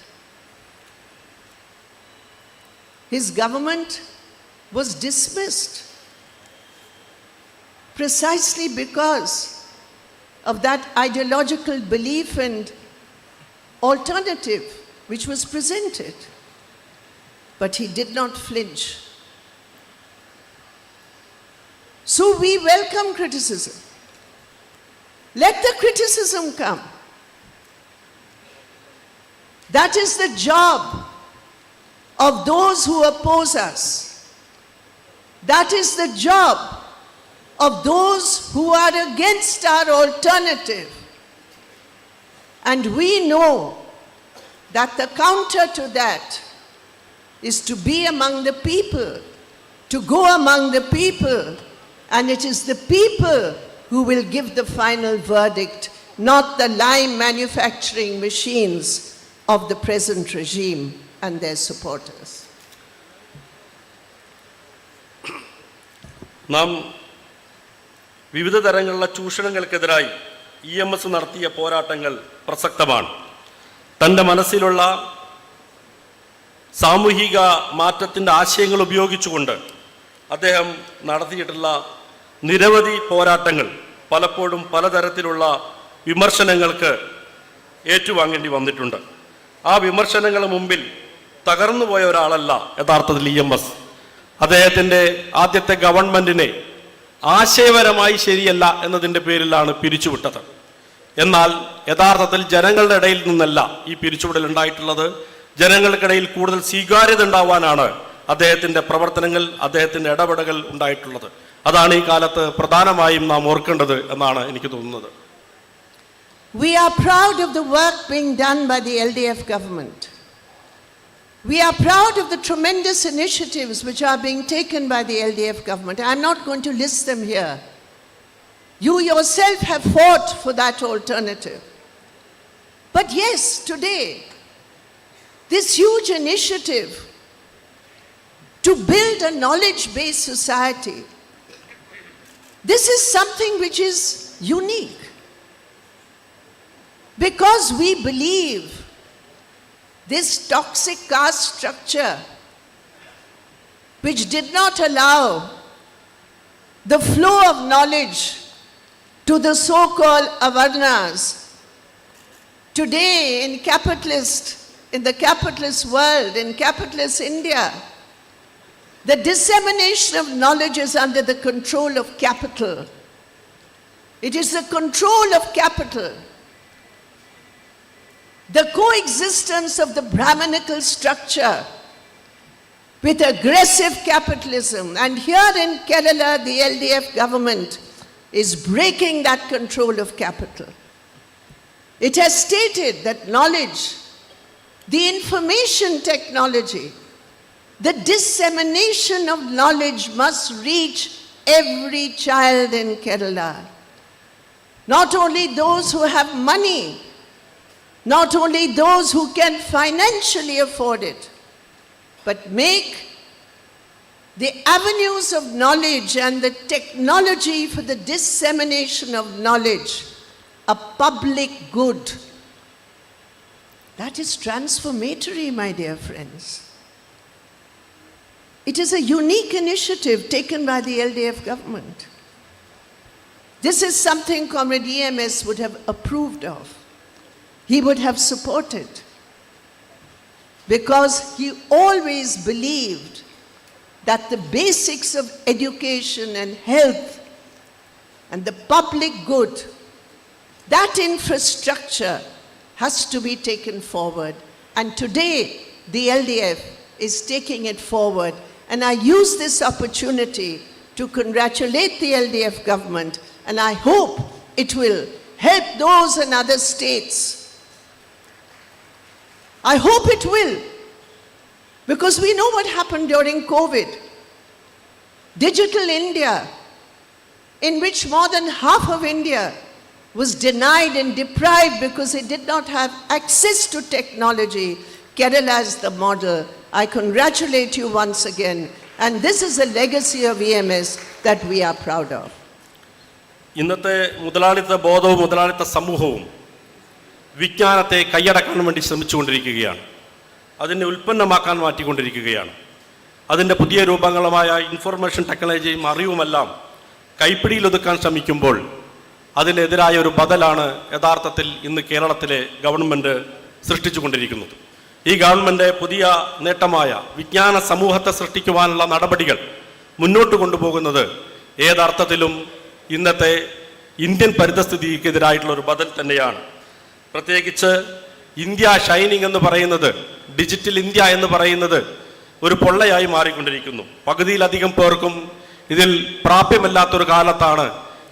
His government was dismissed precisely because of that ideological belief and alternative which was presented. But he did not flinch. So we welcome criticism. Let the criticism come. That is the job of those who oppose us. That is the job of those who are against our alternative. And we know that the counter to that is to be among the people, to go among the people, and it is the people who will give the final verdict, not the lie manufacturing machines of the present regime and their supporters. നാം വിവിധ തരങ്ങളിലുള്ള ചൂഷണങ്ങൾക്കെതിരായി EMS നടത്തിയ പോരാട്ടങ്ങൾ പ്രസക്തമാണ്. തൻ്റെ മനസ്സിലുള്ള സാമൂഹിക മാറ്റത്തിൻ്റെ ആശയങ്ങൾ ഉപയോഗിച്ചുകൊണ്ട് അദ്ദേഹം നടത്തിയിട്ടുള്ള നിരവധി പോരാട്ടങ്ങൾ, പലപ്പോഴും പലതരത്തിലുള്ള വിമർശനങ്ങൾക്ക് ഏറ്റുവാങ്ങേണ്ടി വന്നിട്ടുണ്ട്. ആ വിമർശനങ്ങൾ മുമ്പിൽ തകർന്നുപോയ ഒരാളല്ല യഥാർത്ഥത്തിൽ EMS. അദ്ദേഹത്തിൻ്റെ ആദ്യത്തെ ഗവൺമെൻറ്റിനെ ആശയപരമായി ശരിയല്ല എന്നതിൻ്റെ പേരിലാണ് പിരിച്ചുവിട്ടത്. എന്നാൽ യഥാർത്ഥത്തിൽ ജനങ്ങളുടെ ഇടയിൽ നിന്നല്ല ഈ പിരിച്ചുവിടൽ ഉണ്ടായിട്ടുള്ളത്. ജനങ്ങൾക്കിടയിൽ കൂടുതൽ സ്വീകാര്യത ഉണ്ടാവാനാണ് അദ്ദേഹത്തിൻ്റെ പ്രവർത്തനങ്ങൾ, അദ്ദേഹത്തിൻ്റെ ഇടപെടലുകൾ ഉണ്ടായിട്ടുള്ളത്. അതാണ് ഈ കാലത്ത് പ്രധാനമായും നാം ഓർക്കേണ്ടത് എന്നാണ് എനിക്ക് തോന്നുന്നത്. We are proud of the work being done by the LDF government. We are proud of the tremendous initiatives which are being taken by the LDF government. I'm not going to list them here. You yourself have fought for that alternative. But yes, today, this huge initiative to build a knowledge-based society, this is something which is unique. Because we believe this toxic caste structure, which did not allow the flow of knowledge to the so-called avarnas, today in the capitalist world, in capitalist India, the dissemination of knowledge is under the control of capital. It is the control of capital. The coexistence of the Brahminical structure with aggressive capitalism. And here in Kerala, the LDF government is breaking that control of capital. It has stated that knowledge, the information technology, the dissemination of knowledge must reach every child in Kerala. Not only those who have money, not only those who can financially afford it, but make the avenues of knowledge and the technology for the dissemination of knowledge a public good. That is transformatory, my dear friends. It is a unique initiative taken by the LDF government. This is something Comrade EMS would have approved of. He would have supported, because he always believed that the basics of education and health and the public good, that infrastructure has to be taken forward. And today, the LDF is taking it forward. And I use this opportunity to congratulate the LDF government, and I hope it will help those in other states. I hope it will, because we know what happened during COVID. Digital India, in which more than half of India was denied and deprived because it did not have access to technology. Kerala is the model. I congratulate you once again, and this is a legacy of EMS that we are proud of. ഇന്നത്തെ മുതലാളിത്ത ബോധവും മുതലാളിത്ത സമൂഹവും വിജ്ഞാനത്തെ കൈയടക്കാൻ വേണ്ടി ശ്രമിച്ചുകൊണ്ടിരിക്കുകയാണ്. അതിനെ ഉൽപ്പന്നമാക്കാൻ മാറ്റിക്കൊണ്ടിരിക്കുകയാണ്. അതിൻ്റെ പുതിയ രൂപങ്ങളുമായ information ടെക്നോളജിയും അറിവുമെല്ലാം കൈപ്പിടിയിലൊതുക്കാൻ ശ്രമിക്കുമ്പോൾ അതിനെതിരായ ഒരു ബദലാണ് യഥാർത്ഥത്തിൽ ഇന്ന് കേരളത്തിലെ ഗവൺമെൻറ് സൃഷ്ടിച്ചുകൊണ്ടിരിക്കുന്നത്. ഈ ഗവൺമെൻറ് പുതിയ നേട്ടമായ വിജ്ഞാന സമൂഹത്തെ സൃഷ്ടിക്കുവാനുള്ള നടപടികൾ മുന്നോട്ട് കൊണ്ടുപോകുന്നത് ഏതർത്ഥത്തിലും ഇന്നത്തെ ഇന്ത്യൻ പരിതസ്ഥിതിക്കെതിരായിട്ടുള്ള ഒരു ബദൽ തന്നെയാണ്. പ്രത്യേകിച്ച് ഇന്ത്യ ഷൈനിങ് എന്ന് പറയുന്നത്, ഡിജിറ്റൽ ഇന്ത്യ എന്ന് പറയുന്നത് ഒരു പൊള്ളയായി മാറിക്കൊണ്ടിരിക്കുന്നു. പകുതിയിലധികം പേർക്കും ഇതിൽ പ്രാപ്യമല്ലാത്തൊരു കാലത്താണ്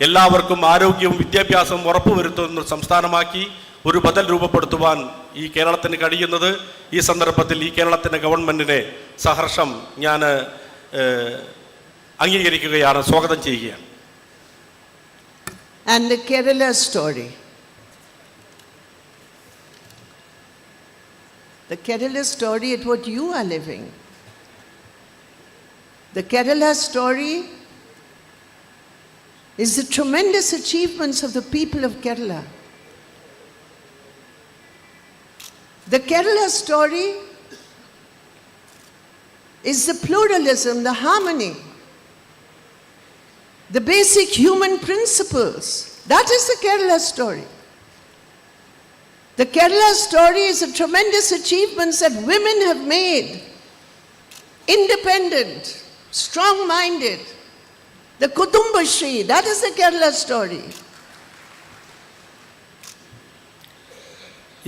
എല്ലാവർക്കും ആരോഗ്യവും വിദ്യാഭ്യാസവും ഉറപ്പുവരുത്തുന്ന സംസ്ഥാനമാക്കി ഒരു ബദൽ രൂപപ്പെടുത്തുവാൻ ഈ കേരളത്തിന് കഴിയുന്നത്. ഈ സന്ദർഭത്തിൽ ഈ കേരളത്തിൻ്റെ ഗവൺമെൻറ്റിനെ സഹർഷം ഞാൻ അംഗീകരിക്കുകയാണ്, സ്വാഗതം ചെയ്യുകയാണ്. And the Kerala story. The Kerala story is what you are living. The Kerala story is the tremendous achievements of the people of Kerala. The Kerala story is the pluralism, the harmony, the basic human principles. That is the Kerala story. The Kerala story is a tremendous achievements that women have made. Independent, strong-minded. The Kutumbashri, that is the Kerala story.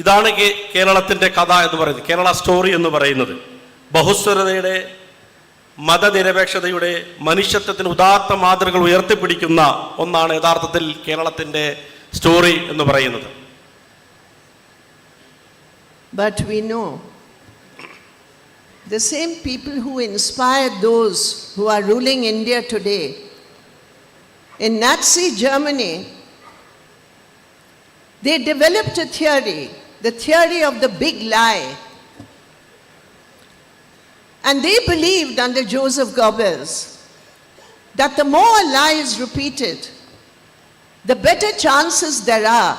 ഇതാണ് കേരളത്തിൻ്റെ കഥ എന്ന് പറയുന്നത്, Kerala story എന്ന് പറയുന്നത്. ബഹുസ്വരതയുടെ, മതനിരപേക്ഷതയുടെ, മനുഷ്യത്വത്തിന് ഉദാത്ത മാതൃകകൾ ഉയർത്തിപ്പിടിക്കുന്ന ഒന്നാണ് യഥാർത്ഥത്തിൽ കേരളത്തിൻ്റെ സ്റ്റോറി എന്ന് പറയുന്നത്. But we know the same people who inspired those who are ruling India today, in Nazi Germany, they developed a theory, the theory of the big lie. And they believed under Joseph Goebbels that the more a lie is repeated, the better chances there are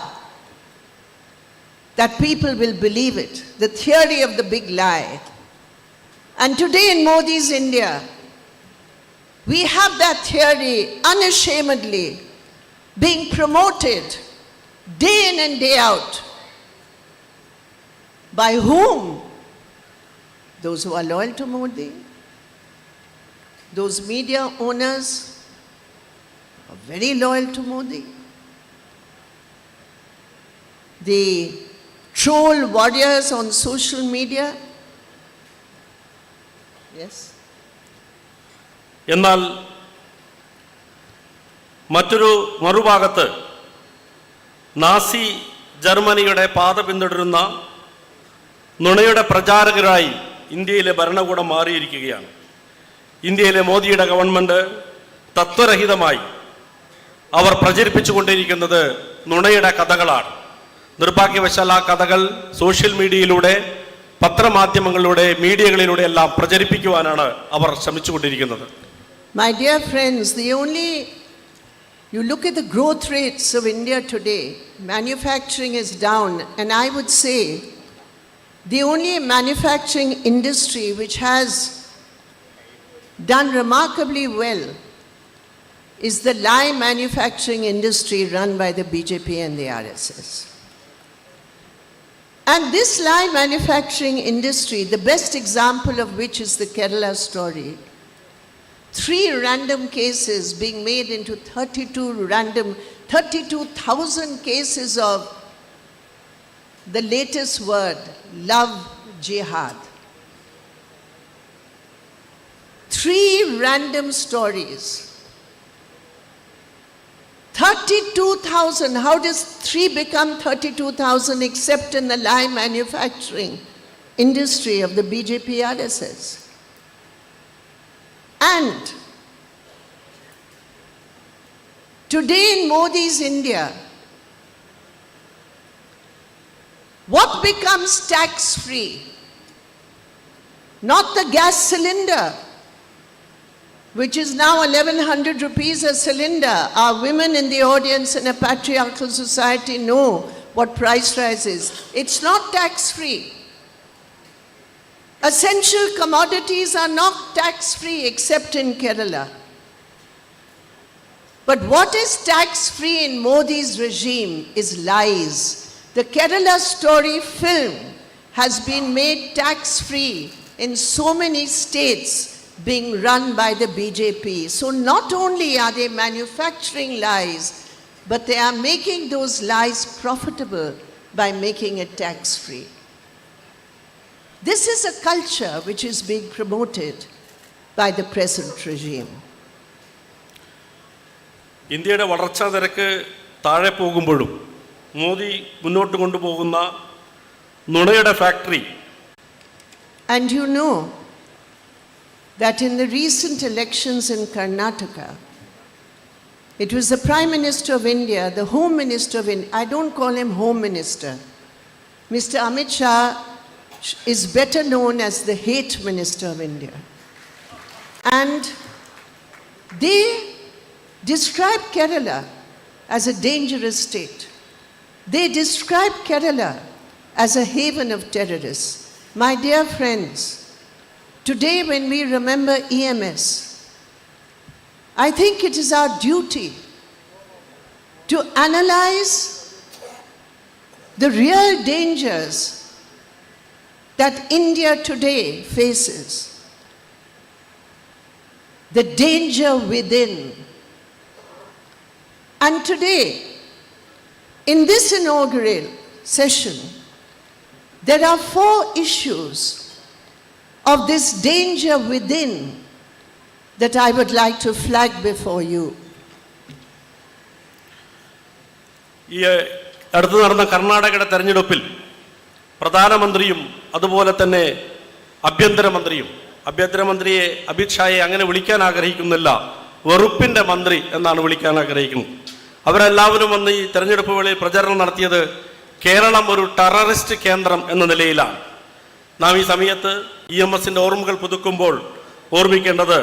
that people will believe it. The theory of the big lie. And today in Modi's India, we have that theory unashamedly being promoted day in and day out. By whom? Those who are loyal to Modi, those media owners are very loyal to Modi, the troll warriors on social media. Yes. എന്നാൽ മറ്റൊരു മറുഭാഗത്ത് Nazi ജർമ്മനിയുടെ പാത പിന്തുടരുന്ന നുണയുടെ പ്രചാരകരായി ഇന്ത്യയിലെ ഭരണകൂടം മാറിയിരിക്കുകയാണ്. ഇന്ത്യയിലെ മോദിയുടെ ഗവൺമെൻറ് തത്വരഹിതമായി അവർ പ്രചരിപ്പിച്ചുകൊണ്ടിരിക്കുന്നത് നുണയുടെ കഥകളാണ്. നിർഭാഗ്യവശാൽ ആ കഥകൾ സോഷ്യൽ മീഡിയയിലൂടെ, പത്രമാധ്യമങ്ങളിലൂടെ, മീഡിയകളിലൂടെ എല്ലാം പ്രചരിപ്പിക്കുവാനാണ് അവർ ശ്രമിച്ചുകൊണ്ടിരിക്കുന്നത്. My dear friends, you look at the growth rates of India today, manufacturing is down, and I would say the only manufacturing industry which has done remarkably well is the lie manufacturing industry run by the BJP and the RSS. And this lie manufacturing industry, the best example of which is the Kerala story. 3 random cases being made into 32,000 cases of the latest word, love jihad. 3 random stories. 32,000. How does 3 become 32,000 except in the lie manufacturing industry of the BJP RSS? And today in Modi's India, what becomes tax-free? Not the gas cylinder, which is now 1,100 rupees a cylinder. Our women in the audience in a patriarchal society know what price rise is. It's not tax-free. Essential commodities are not tax-free except in Kerala. But what is tax-free in Modi's regime is lies. The Kerala story film has been made tax-free in so many states being run by the BJP. So not only are they manufacturing lies, but they are making those lies profitable by making it tax-free. This is a culture which is being promoted by the present regime. ഇന്ത്യയുടെ വളർച്ചാ നിരക്ക് താഴെ പോകുമ്പോഴും മോദി മുന്നോട്ട് കൊണ്ടുപോകുന്ന നുണയുടെ factory. And you know that in the recent elections in Karnataka, it was the Prime Minister of India, the Home Minister of India, I don't call him Home Minister. Mr. Amit Shah is better known as the Hate Minister of India. And they describe Kerala as a dangerous state. They describe Kerala as a haven of terrorists. My dear friends, today when we remember EMS, I think it is our duty to analyze the real dangers that India today faces. The danger within. And today, in this inaugural session, there are 4 issues of this danger within that I would like to flag before you. ഈ അടുത്ത് നടന്ന കർണാടകയുടെ തെരഞ്ഞെടുപ്പിൽ പ്രധാനമന്ത്രിയും അതുപോലെ തന്നെ ആഭ്യന്തരമന്ത്രിയെ അമിത്ഷായെ അങ്ങനെ വിളിക്കാൻ ആഗ്രഹിക്കുന്നില്ല, വെറുപ്പിൻ്റെ മന്ത്രി എന്നാണ് വിളിക്കാൻ ആഗ്രഹിക്കുന്നത്. അവരെല്ലാവരും വന്ന് ഈ തെരഞ്ഞെടുപ്പ് വേളയിൽ പ്രചരണം നടത്തിയത് കേരളം ഒരു ടെററിസ്റ്റ് കേന്ദ്രം എന്ന നിലയിലാണ്. നാം ഈ സമയത്ത് EMSന്റെ ഓർമ്മകൾ പുതുക്കുമ്പോൾ ഓർമ്മിക്കേണ്ടത്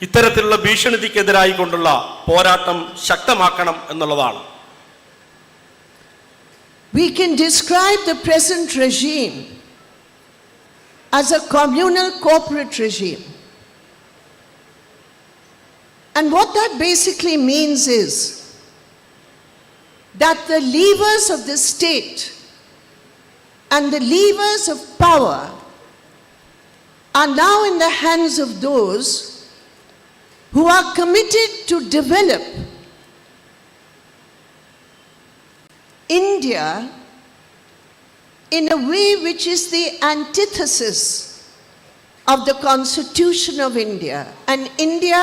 ഇത്തരത്തിലുള്ള ഭീഷണിക്കെതിരായിക്കൊണ്ടുള്ള പോരാട്ടം ശക്തമാക്കണം എന്നുള്ളതാണ്. We can describe the present regime as a communal corporate regime. And what that basically means is that the levers of the state and the levers of power are now in the hands of those who are committed to develop India in a way which is the antithesis of the Constitution of India. And India,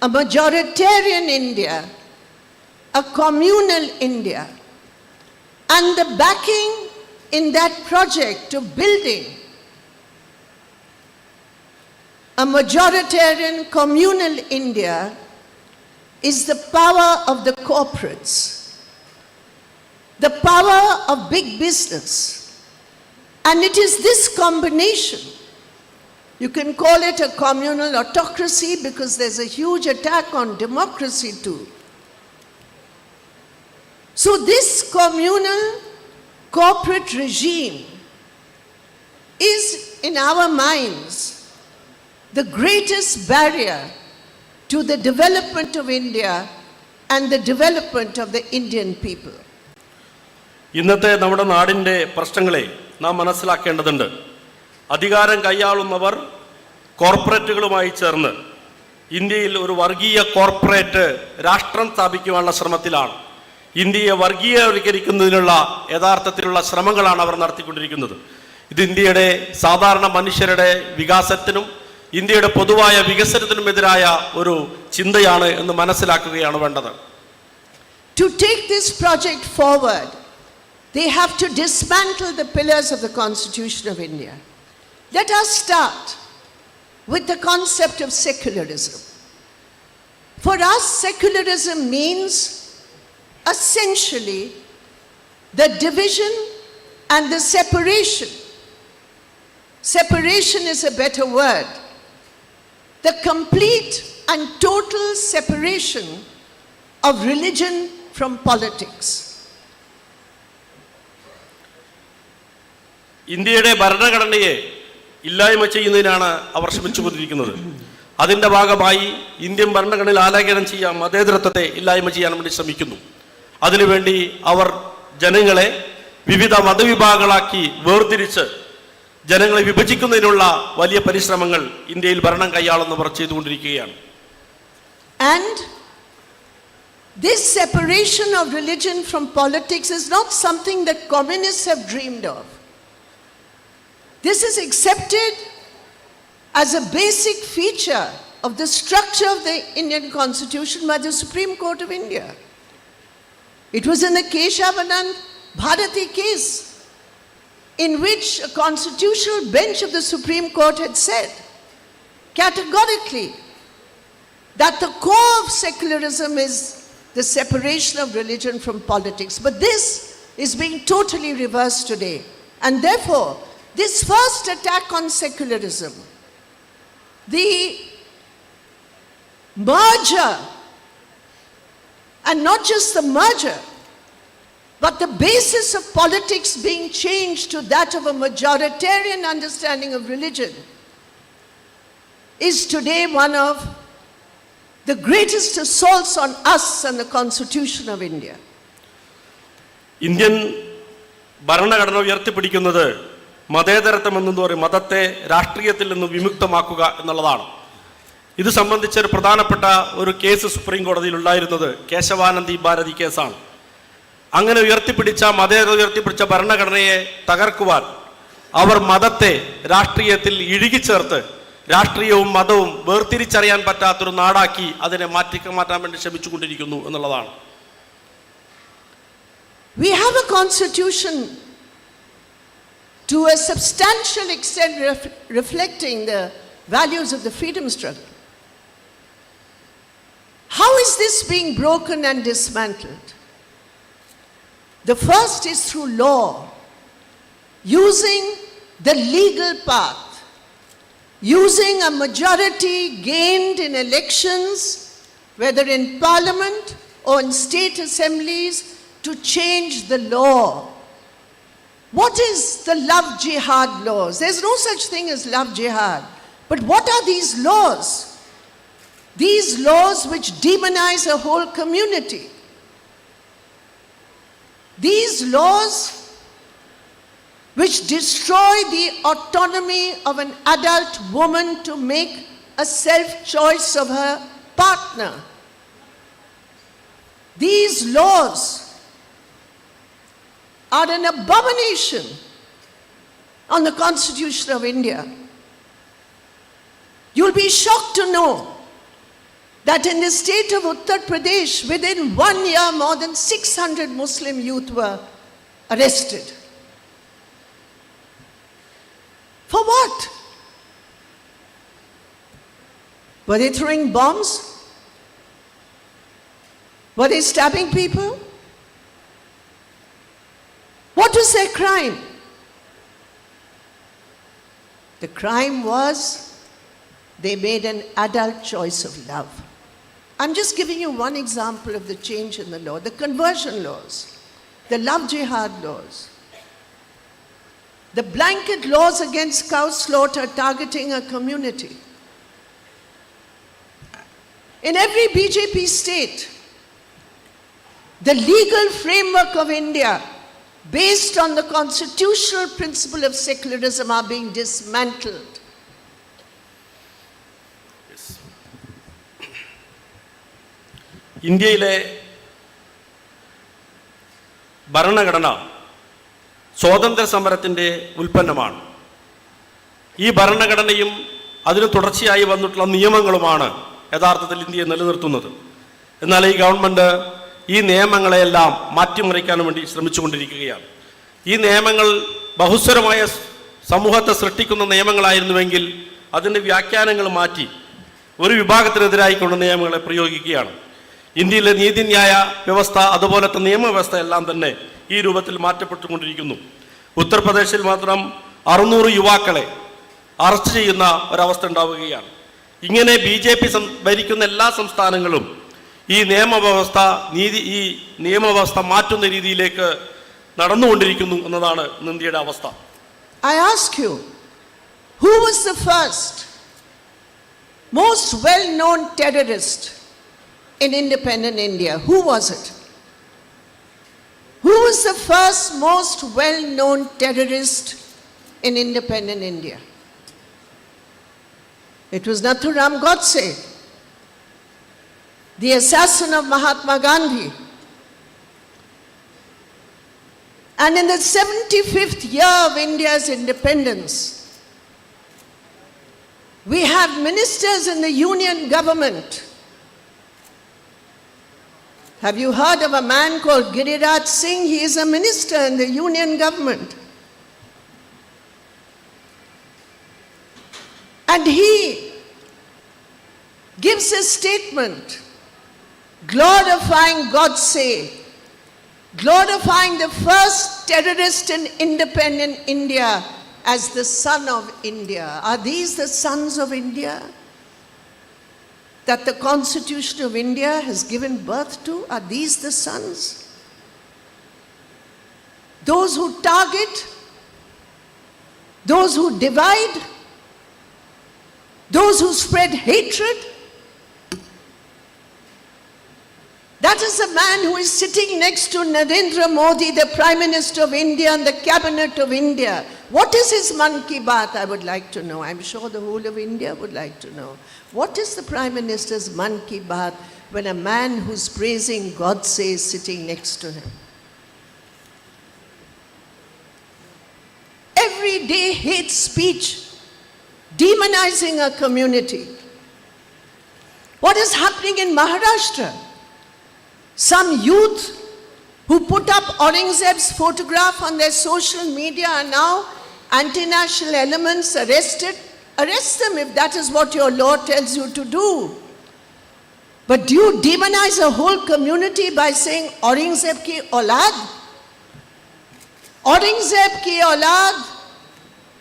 a majoritarian India, a communal India. And the backing in that project of building a majoritarian communal India is the power of the corporates, the power of big business. And it is this combination, you can call it a communal autocracy because there's a huge attack on democracy too. So this communal corporate regime is, in our minds, the greatest barrier to the development of India and the development of the Indian people. ഇന്നത്തെ നമ്മുടെ നാടിൻ്റെ പ്രശ്നങ്ങളെ നാം മനസ്സിലാക്കേണ്ടതുണ്ട്. അധികാരം കൈയാളുന്നവർ കോർപ്പറേറ്റുകളുമായി ചേർന്ന് ഇന്ത്യയിൽ ഒരു വർഗീയ കോർപ്പറേറ്റ് രാഷ്ട്രം സ്ഥാപിക്കുവാനുള്ള ശ്രമത്തിലാണ്. ഇന്ത്യയെ വർഗീയവൽക്കരിക്കുന്നതിനുള്ള യഥാർത്ഥത്തിലുള്ള ശ്രമങ്ങളാണ് അവർ നടത്തിക്കൊണ്ടിരിക്കുന്നത്. ഇത് ഇന്ത്യയുടെ സാധാരണ മനുഷ്യരുടെ വികാസത്തിനും ഇന്ത്യയുടെ പൊതുവായ വികസനത്തിനുമെതിരായ ഒരു ചിന്തയാണ് എന്ന് മനസ്സിലാക്കുകയാണ് വേണ്ടത്. To take this project forward, they have to dismantle the pillars of the Constitution of India. Let us start with the concept of secularism. For us, secularism means essentially the division and the separation. Separation is a better word. The complete and total separation of religion from politics. ഇന്ത്യയുടെ ഭരണഘടനയെ ഇല്ലായ്മ ചെയ്യുന്നതിനാണ് അവർ ശ്രമിച്ചുകൊണ്ടിരിക്കുന്നത്. അതിൻ്റെ ഭാഗമായി Indian ഭരണഘടനയിൽ ആലേഖനം ചെയ്യാൻ മതേതരത്വത്തെ ഇല്ലായ്മ ചെയ്യാൻ വേണ്ടി ശ്രമിക്കുന്നു. അതിനുവേണ്ടി അവർ ജനങ്ങളെ വിവിധ മതവിഭാഗങ്ങളാക്കി വേർതിരിച്ച് ജനങ്ങളെ വിഭജിക്കുന്നതിനുള്ള വലിയ പരിശ്രമങ്ങൾ ഇന്ത്യയിൽ ഭരണം കൈയാളുന്നവർ ചെയ്തുകൊണ്ടിരിക്കുകയാണ്. And this separation of religion from politics is not something that communists have dreamed of. This is accepted as a basic feature of the structure of the Indian Constitution by the Supreme Court of India. It was in the Keshavanand Bharati case in which a constitutional bench of the Supreme Court had said categorically that the core of secularism is the separation of religion from politics. But this is being totally reversed today. And therefore, this first attack on secularism, the merger, and not just the merger, but the basis of politics being changed to that of a majoritarian understanding of religion, is today one of the greatest assaults on us and the Constitution of India. Indian ഭരണഘടന ഉയർത്തിപ്പിടിക്കുന്നത് മതേതരത്വം എന്നു പറയും, മതത്തെ രാഷ്ട്രീയത്തിൽ നിന്ന് വിമുക്തമാക്കുക എന്നുള്ളതാണ്. ഇത് സംബന്ധിച്ച ഒരു പ്രധാനപ്പെട്ട ഒരു കേസ് സുപ്രീം കോടതിയിൽ ഉണ്ടായിരുന്നത് കേശവാനന്ദി ഭാരതി കേസാണ്. അങ്ങനെ ഉയർത്തിപ്പിടിച്ച ഭരണഘടനയെ തകർക്കുവാൻ അവർ മതത്തെ രാഷ്ട്രീയത്തിൽ ഇഴുകിച്ചേർത്ത് രാഷ്ട്രീയവും മതവും വേർതിരിച്ചറിയാൻ പറ്റാത്തൊരു നാടാക്കി അതിനെ മാറ്റാൻ വേണ്ടി ശ്രമിച്ചുകൊണ്ടിരിക്കുന്നു എന്നുള്ളതാണ്. We have a constitution to a substantial extent reflecting the values of the freedom struggle. How is this being broken and dismantled? The first is through law, using the legal path, using a majority gained in elections, whether in parliament or in state assemblies, to change the law. What is the love jihad laws? There's no such thing as love jihad. But what are these laws? These laws which demonize a whole community. These laws which destroy the autonomy of an adult woman to make a self-choice of her partner. These laws are an abomination on the Constitution of India. You'll be shocked to know that in the state of Uttar Pradesh, within 1 year, more than 600 Muslim youth were arrested. For what? Were they throwing bombs? Were they stabbing people? What was their crime? The crime was they made an adult choice of love. I'm just giving you one example of the change in the law. The conversion laws, the love jihad laws, the blanket laws against cow slaughter targeting a community. In every BJP state, the legal framework of India, based on the constitutional principle of secularism, are being dismantled. ഇന്ത്യയിലെ ഭരണഘടന സ്വാതന്ത്ര്യ സമരത്തിൻ്റെ ഉൽപ്പന്നമാണ്. ഈ ഭരണഘടനയും അതിന് തുടർച്ചയായി വന്നിട്ടുള്ള നിയമങ്ങളുമാണ് യഥാർത്ഥത്തിൽ ഇന്ത്യയെ നിലനിർത്തുന്നത്. എന്നാൽ ഈ ഗവൺമെൻറ് ഈ നിയമങ്ങളെയെല്ലാം മാറ്റിമറിക്കാൻ വേണ്ടി ശ്രമിച്ചുകൊണ്ടിരിക്കുകയാണ്. ഈ നിയമങ്ങൾ ബഹുസ്വരമായ സമൂഹത്തെ സൃഷ്ടിക്കുന്ന നിയമങ്ങളായിരുന്നുവെങ്കിൽ അതിൻ്റെ വ്യാഖ്യാനങ്ങൾ മാറ്റി ഒരു വിഭാഗത്തിനെതിരായിക്കൊണ്ട് നിയമങ്ങളെ പ്രയോഗിക്കുകയാണ്. ഇന്ത്യയിലെ നീതിന്യായ വ്യവസ്ഥ അതുപോലത്തെ നിയമവ്യവസ്ഥ എല്ലാം തന്നെ ഈ രൂപത്തിൽ മാറ്റപ്പെട്ടുകൊണ്ടിരിക്കുന്നു. ഉത്തർപ്രദേശിൽ മാത്രം 600 യുവാക്കളെ അറസ്റ്റ് ചെയ്യുന്ന ഒരവസ്ഥ ഉണ്ടാവുകയാണ്. ഇങ്ങനെ BJP ഭരിക്കുന്ന എല്ലാ സംസ്ഥാനങ്ങളും ഈ നിയമവ്യവസ്ഥ മാറ്റുന്ന രീതിയിലേക്ക് നടന്നുകൊണ്ടിരിക്കുന്നു എന്നതാണ് ഇന്ത്യയുടെ അവസ്ഥ. I ask you, who was the first, most well-known terrorist in independent India? Who was it? Who was the first most well-known terrorist in independent India? It was Nathuram Godse, the assassin of Mahatma Gandhi. And in the 75th year of India's independence, we have ministers in the union government. Have you heard of a man called Giriraj Singh? He is a minister in the union government. And he gives a statement glorifying Godse, glorifying the first terrorist in independent India as the son of India. Are these the sons of India that the Constitution of India has given birth to? Are these the sons? Those who target, those who divide, those who spread hatred, That is the man who is sitting next to Narendra Modi, the Prime Minister of India and the Cabinet of India. What is his Man Ki Baat, I would like to know. I'm sure the whole of India would like to know. What is the Prime Minister's Man Ki Baat when a man who's praising Godse is sitting next to him? Everyday hate speech, demonizing a community. What is happening in Maharashtra? Some youth who put up Aurangzeb's photograph on their social media are now anti-national elements arrested. Arrest them if that is what your law tells you to do. But do you demonize a whole community by saying Aurangzeb ki aulad? Aurangzeb ki aulad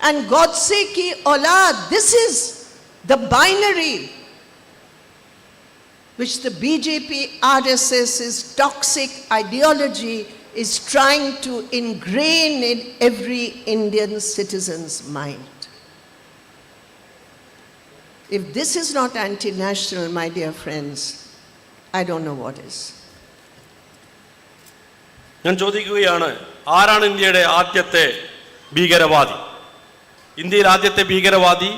and Godse ki aulad. This is the binary which the BJP RSS's toxic ideology is trying to ingrain in every Indian citizen's mind. If this is not anti-national, my dear friends, I don't know what is. ഞാൻ ചോദിക്കുകയാണ്, ആരാണ് ഇന്ത്യയുടെ ആദ്യത്തെ ഭീകരവാദി? ഇന്ത്യയിൽ ആദ്യത്തെ ഭീകരവാദി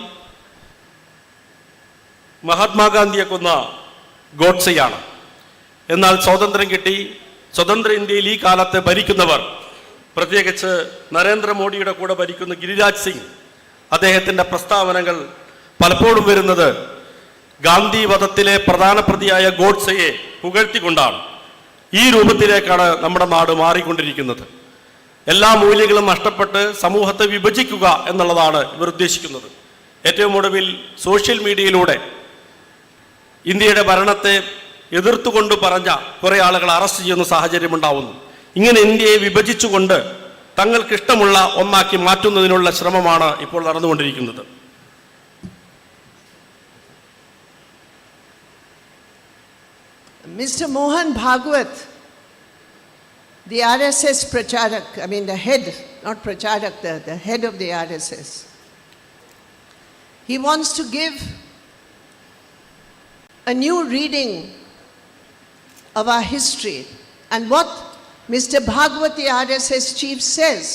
മഹാത്മാഗാന്ധിയെ കൊന്ന ഗോഡ്സെയാണ്. എന്നാൽ സ്വാതന്ത്ര്യം കിട്ടി, സ്വതന്ത്ര ഇന്ത്യയിൽ ഈ കാലത്ത് ഭരിക്കുന്നവർ, പ്രത്യേകിച്ച് നരേന്ദ്രമോദിയുടെ കൂടെ ഭരിക്കുന്ന ഗിരിരാജ് സിംഗ്, അദ്ദേഹത്തിൻ്റെ പ്രസ്താവനകൾ പലപ്പോഴും വരുന്നത് ഗാന്ധി വധത്തിലെ പ്രധാന പ്രതിയായ ഗോഡ്സെയെ പുകഴ്ത്തിക്കൊണ്ടാണ്. ഈ രൂപത്തിലേക്കാണ് നമ്മുടെ നാട് മാറിക്കൊണ്ടിരിക്കുന്നത്. എല്ലാ മൂല്യങ്ങളും നഷ്ടപ്പെട്ട് സമൂഹത്തെ വിഭജിക്കുക എന്നുള്ളതാണ് ഇവർ ഉദ്ദേശിക്കുന്നത്. ഏറ്റവും ഒടുവിൽ സോഷ്യൽ മീഡിയയിലൂടെ ഇന്ത്യയുടെ ഭരണത്തെ എതിർത്തുകൊണ്ട് പറഞ്ഞ കുറേ ആളുകൾ അറസ്റ്റ് ചെയ്യുന്ന സാഹചര്യം ഉണ്ടാവുന്നു. ഇങ്ങനെ ഇന്ത്യയെ വിഭജിച്ചുകൊണ്ട് തങ്ങൾക്കിഷ്ടമുള്ള ഒന്നാക്കി മാറ്റുന്നതിനുള്ള ശ്രമമാണ് ഇപ്പോൾ നടന്നുകൊണ്ടിരിക്കുന്നത്. Mr. Mohan Bhagwat, the RSS Pracharak, I mean the head, not Pracharak, the head of the RSS, he wants to give a new reading of our history. And what Mr. Bhagwat, the RSS chief, says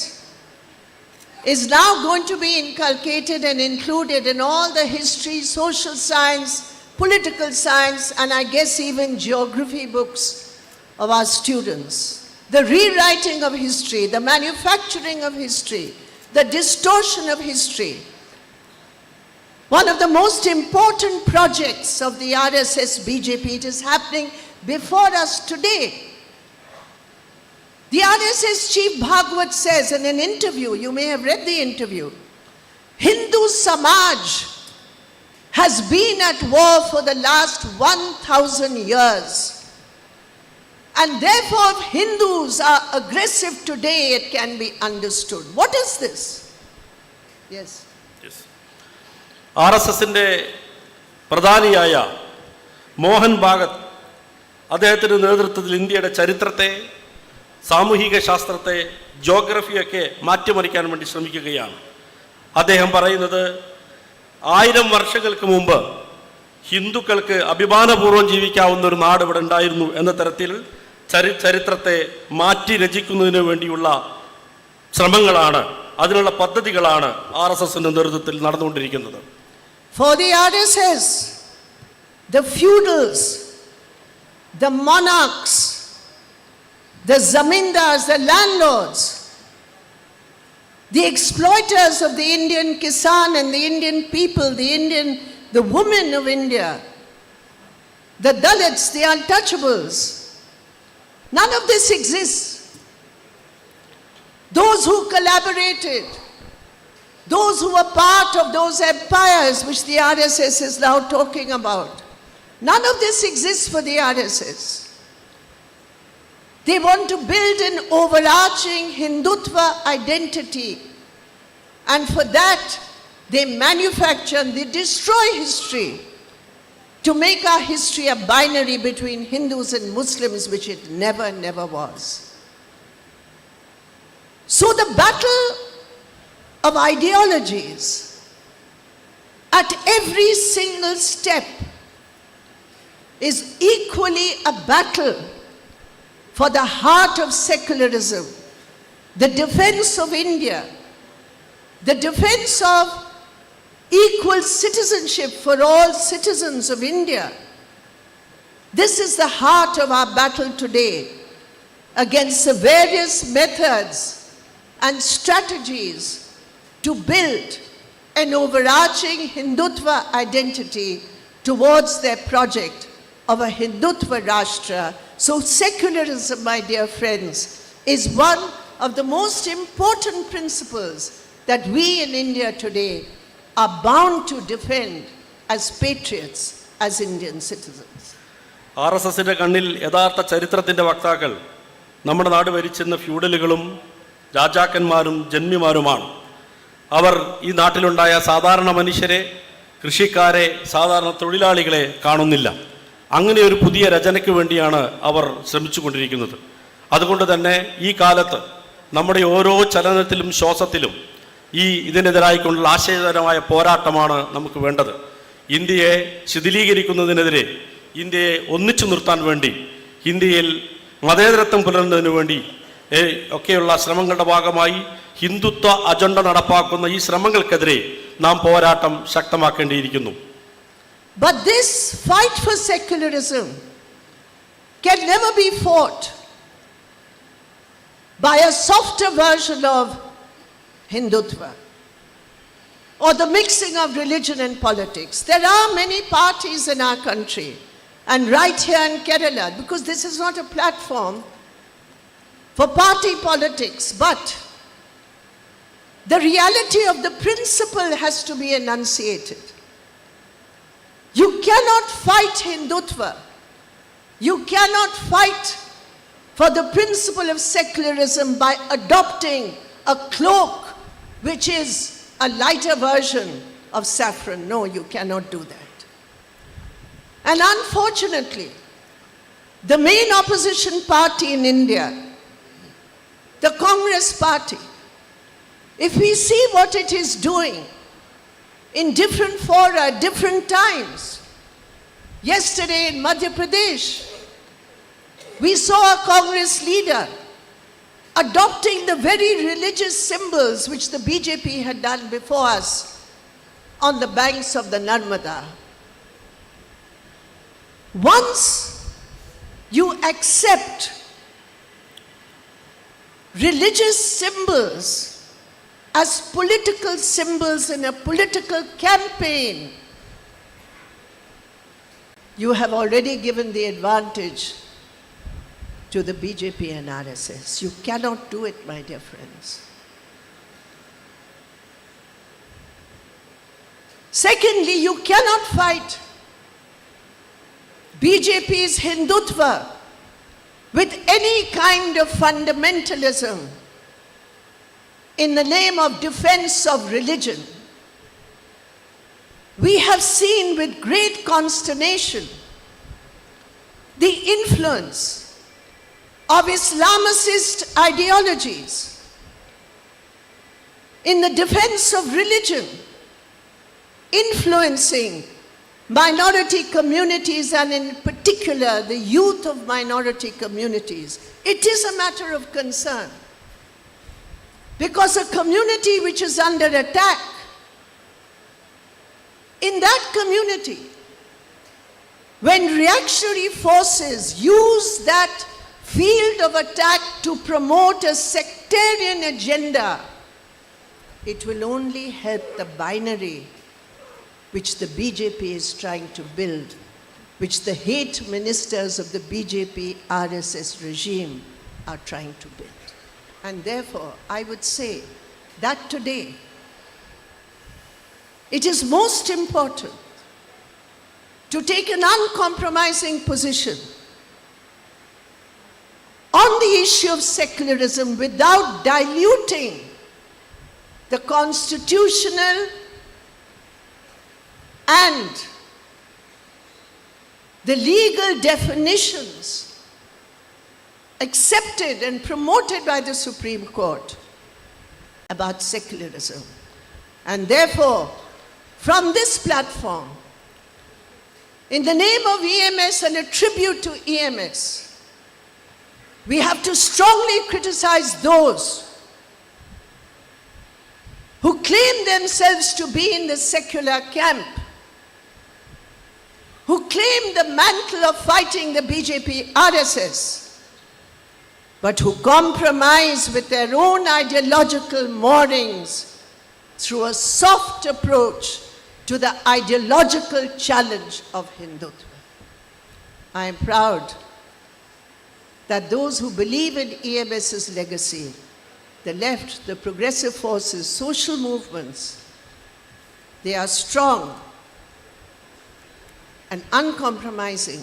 is now going to be inculcated and included in all the history, social science, political science, and I guess even geography books of our students. The rewriting of history, the manufacturing of history, the distortion of history. One of the most important projects of the RSS BJP, it is happening before us today. The RSS chief Bhagwat says in an interview, you may have read the interview, Hindu Samaj has been at war for the last 1,000 years. And therefore, if Hindus are aggressive today, it can be understood. What is this? Yes. RSSന്റെ പ്രധാനിയായ Mohan Bhagwat അദ്ദേഹത്തിൻ്റെ നേതൃത്വത്തിൽ ഇന്ത്യയുടെ ചരിത്രത്തെ, സാമൂഹിക ശാസ്ത്രത്തെ, ജോഗ്രഫിയൊക്കെ മാറ്റിമറിക്കാൻ വേണ്ടി ശ്രമിക്കുകയാണ്. അദ്ദേഹം പറയുന്നത് 1000 വർഷങ്ങൾക്ക് മുമ്പ് ഹിന്ദുക്കൾക്ക് അഭിമാനപൂർവ്വം ജീവിക്കാവുന്ന ഒരു നാട് ഇവിടെ ഉണ്ടായിരുന്നു എന്ന തരത്തിൽ ചരിത്രത്തെ മാറ്റി രചിക്കുന്നതിന് വേണ്ടിയുള്ള ശ്രമങ്ങളാണ്, അതിനുള്ള പദ്ധതികളാണ് RSSന്റെ നേതൃത്വത്തിൽ നടന്നുകൊണ്ടിരിക്കുന്നത്. For the RSS, the feudals, the monarchs, the zamindars, the landlords, the exploiters of the Indian Kisan and the Indian people, the women of India, the Dalits, the untouchables, none of this exists. Those who collaborated, those who were part of those empires which the RSS is now talking about, none of this exists for the RSS. They want to build an overarching Hindutva identity, and for that they manufacture and they destroy history to make our history a binary between Hindus and Muslims, which it never was. So the battle of ideologies at every single step is equally a battle for the heart of secularism, the defense of India, the defense of equal citizenship for all citizens of India. This is the heart of our battle today against the various methods and strategies to build an overarching Hindutva identity towards their project of a Hindutva Rashtra. So secularism, my dear friends, is one of the most important principles that we in India today are bound to defend as patriots, as Indian citizens. RSSന്റെ കണ്ണിൽ യഥാർത്ഥ ചരിത്രത്തിൻ്റെ വക്താക്കൾ നമ്മുടെ നാട് ഭരിച്ചിരുന്ന ഫ്യൂഡലുകളും രാജാക്കന്മാരും ജന്മിമാരുമാണ്. അവർ ഈ നാട്ടിലുണ്ടായ സാധാരണ മനുഷ്യരെ, കൃഷിക്കാരെ, സാധാരണ തൊഴിലാളികളെ കാണുന്നില്ല. അങ്ങനെ ഒരു പുതിയ രചനയ്ക്ക് വേണ്ടിയാണ് അവർ ശ്രമിച്ചുകൊണ്ടിരിക്കുന്നത്. അതുകൊണ്ട് തന്നെ ഈ കാലത്ത് നമ്മുടെ ഓരോ ചലനത്തിലും ശ്വാസത്തിലും ഇതിനെതിരായിക്കൊണ്ടുള്ള ആശയപരമായ പോരാട്ടമാണ് നമുക്ക് വേണ്ടത്. ഇന്ത്യയെ ശിഥിലീകരിക്കുന്നതിനെതിരെ, ഇന്ത്യയെ ഒന്നിച്ചു നിർത്താൻ വേണ്ടി, ഇന്ത്യയിൽ മതേതരത്വം പുലരുന്നതിന് വേണ്ടി ഒക്കെയുള്ള ശ്രമങ്ങളുടെ ഭാഗമായി ഹിന്ദുത്വ അജണ്ട നടപ്പാക്കുന്ന ഈ ശ്രമങ്ങൾക്കെതിരെ നാം പോരാട്ടം ശക്തമാക്കേണ്ടിയിരിക്കുന്നു. But this fight for secularism can never be fought by a softer version of Hindutva or the mixing of religion and politics. There are many parties in our country, and right here in Kerala, because this is not a platform for party politics, but the reality of the principle has to be enunciated. You cannot fight Hindutva. You cannot fight for the principle of secularism by adopting a cloak which is a lighter version of saffron. No, you cannot do that. And unfortunately, the main opposition party in India, the Congress party, if we see what it is doing in different fora, different times. Yesterday in Madhya Pradesh, we saw a Congress leader adopting the very religious symbols which the BJP had done before us on the banks of the Narmada. Once you accept religious symbols as political symbols in a political campaign, you have already given the advantage to the BJP and RSS. You cannot do it, my dear friends. Secondly, you cannot fight BJP's Hindutva with any kind of fundamentalism in the name of defense of religion. We have seen with great consternation the influence of Islamicist ideologies in the defense of religion, influencing minority communities, and in particular the youth of minority communities. It is a matter of concern, because a community which is under attack, in that community, when reactionary forces use that field of attack to promote a sectarian agenda, it will only help the binary which the BJP is trying to build, which the hate ministers of the BJP RSS regime are trying to build. And therefore, I would say that today, it is most important to take an uncompromising position on the issue of secularism without diluting the constitutional and the legal definitions accepted and promoted by the Supreme Court about secularism. And therefore, from this platform, in the name of EMS and a tribute to EMS, We have to strongly criticize those who claim themselves to be in the secular camp, who claim the mantle of fighting the BJP RSS, but who compromise with their own ideological moorings through a soft approach to the ideological challenge of Hindutva. I am proud that those who believe in EMS's legacy, the left, the progressive forces, social movements, they are strong and uncompromising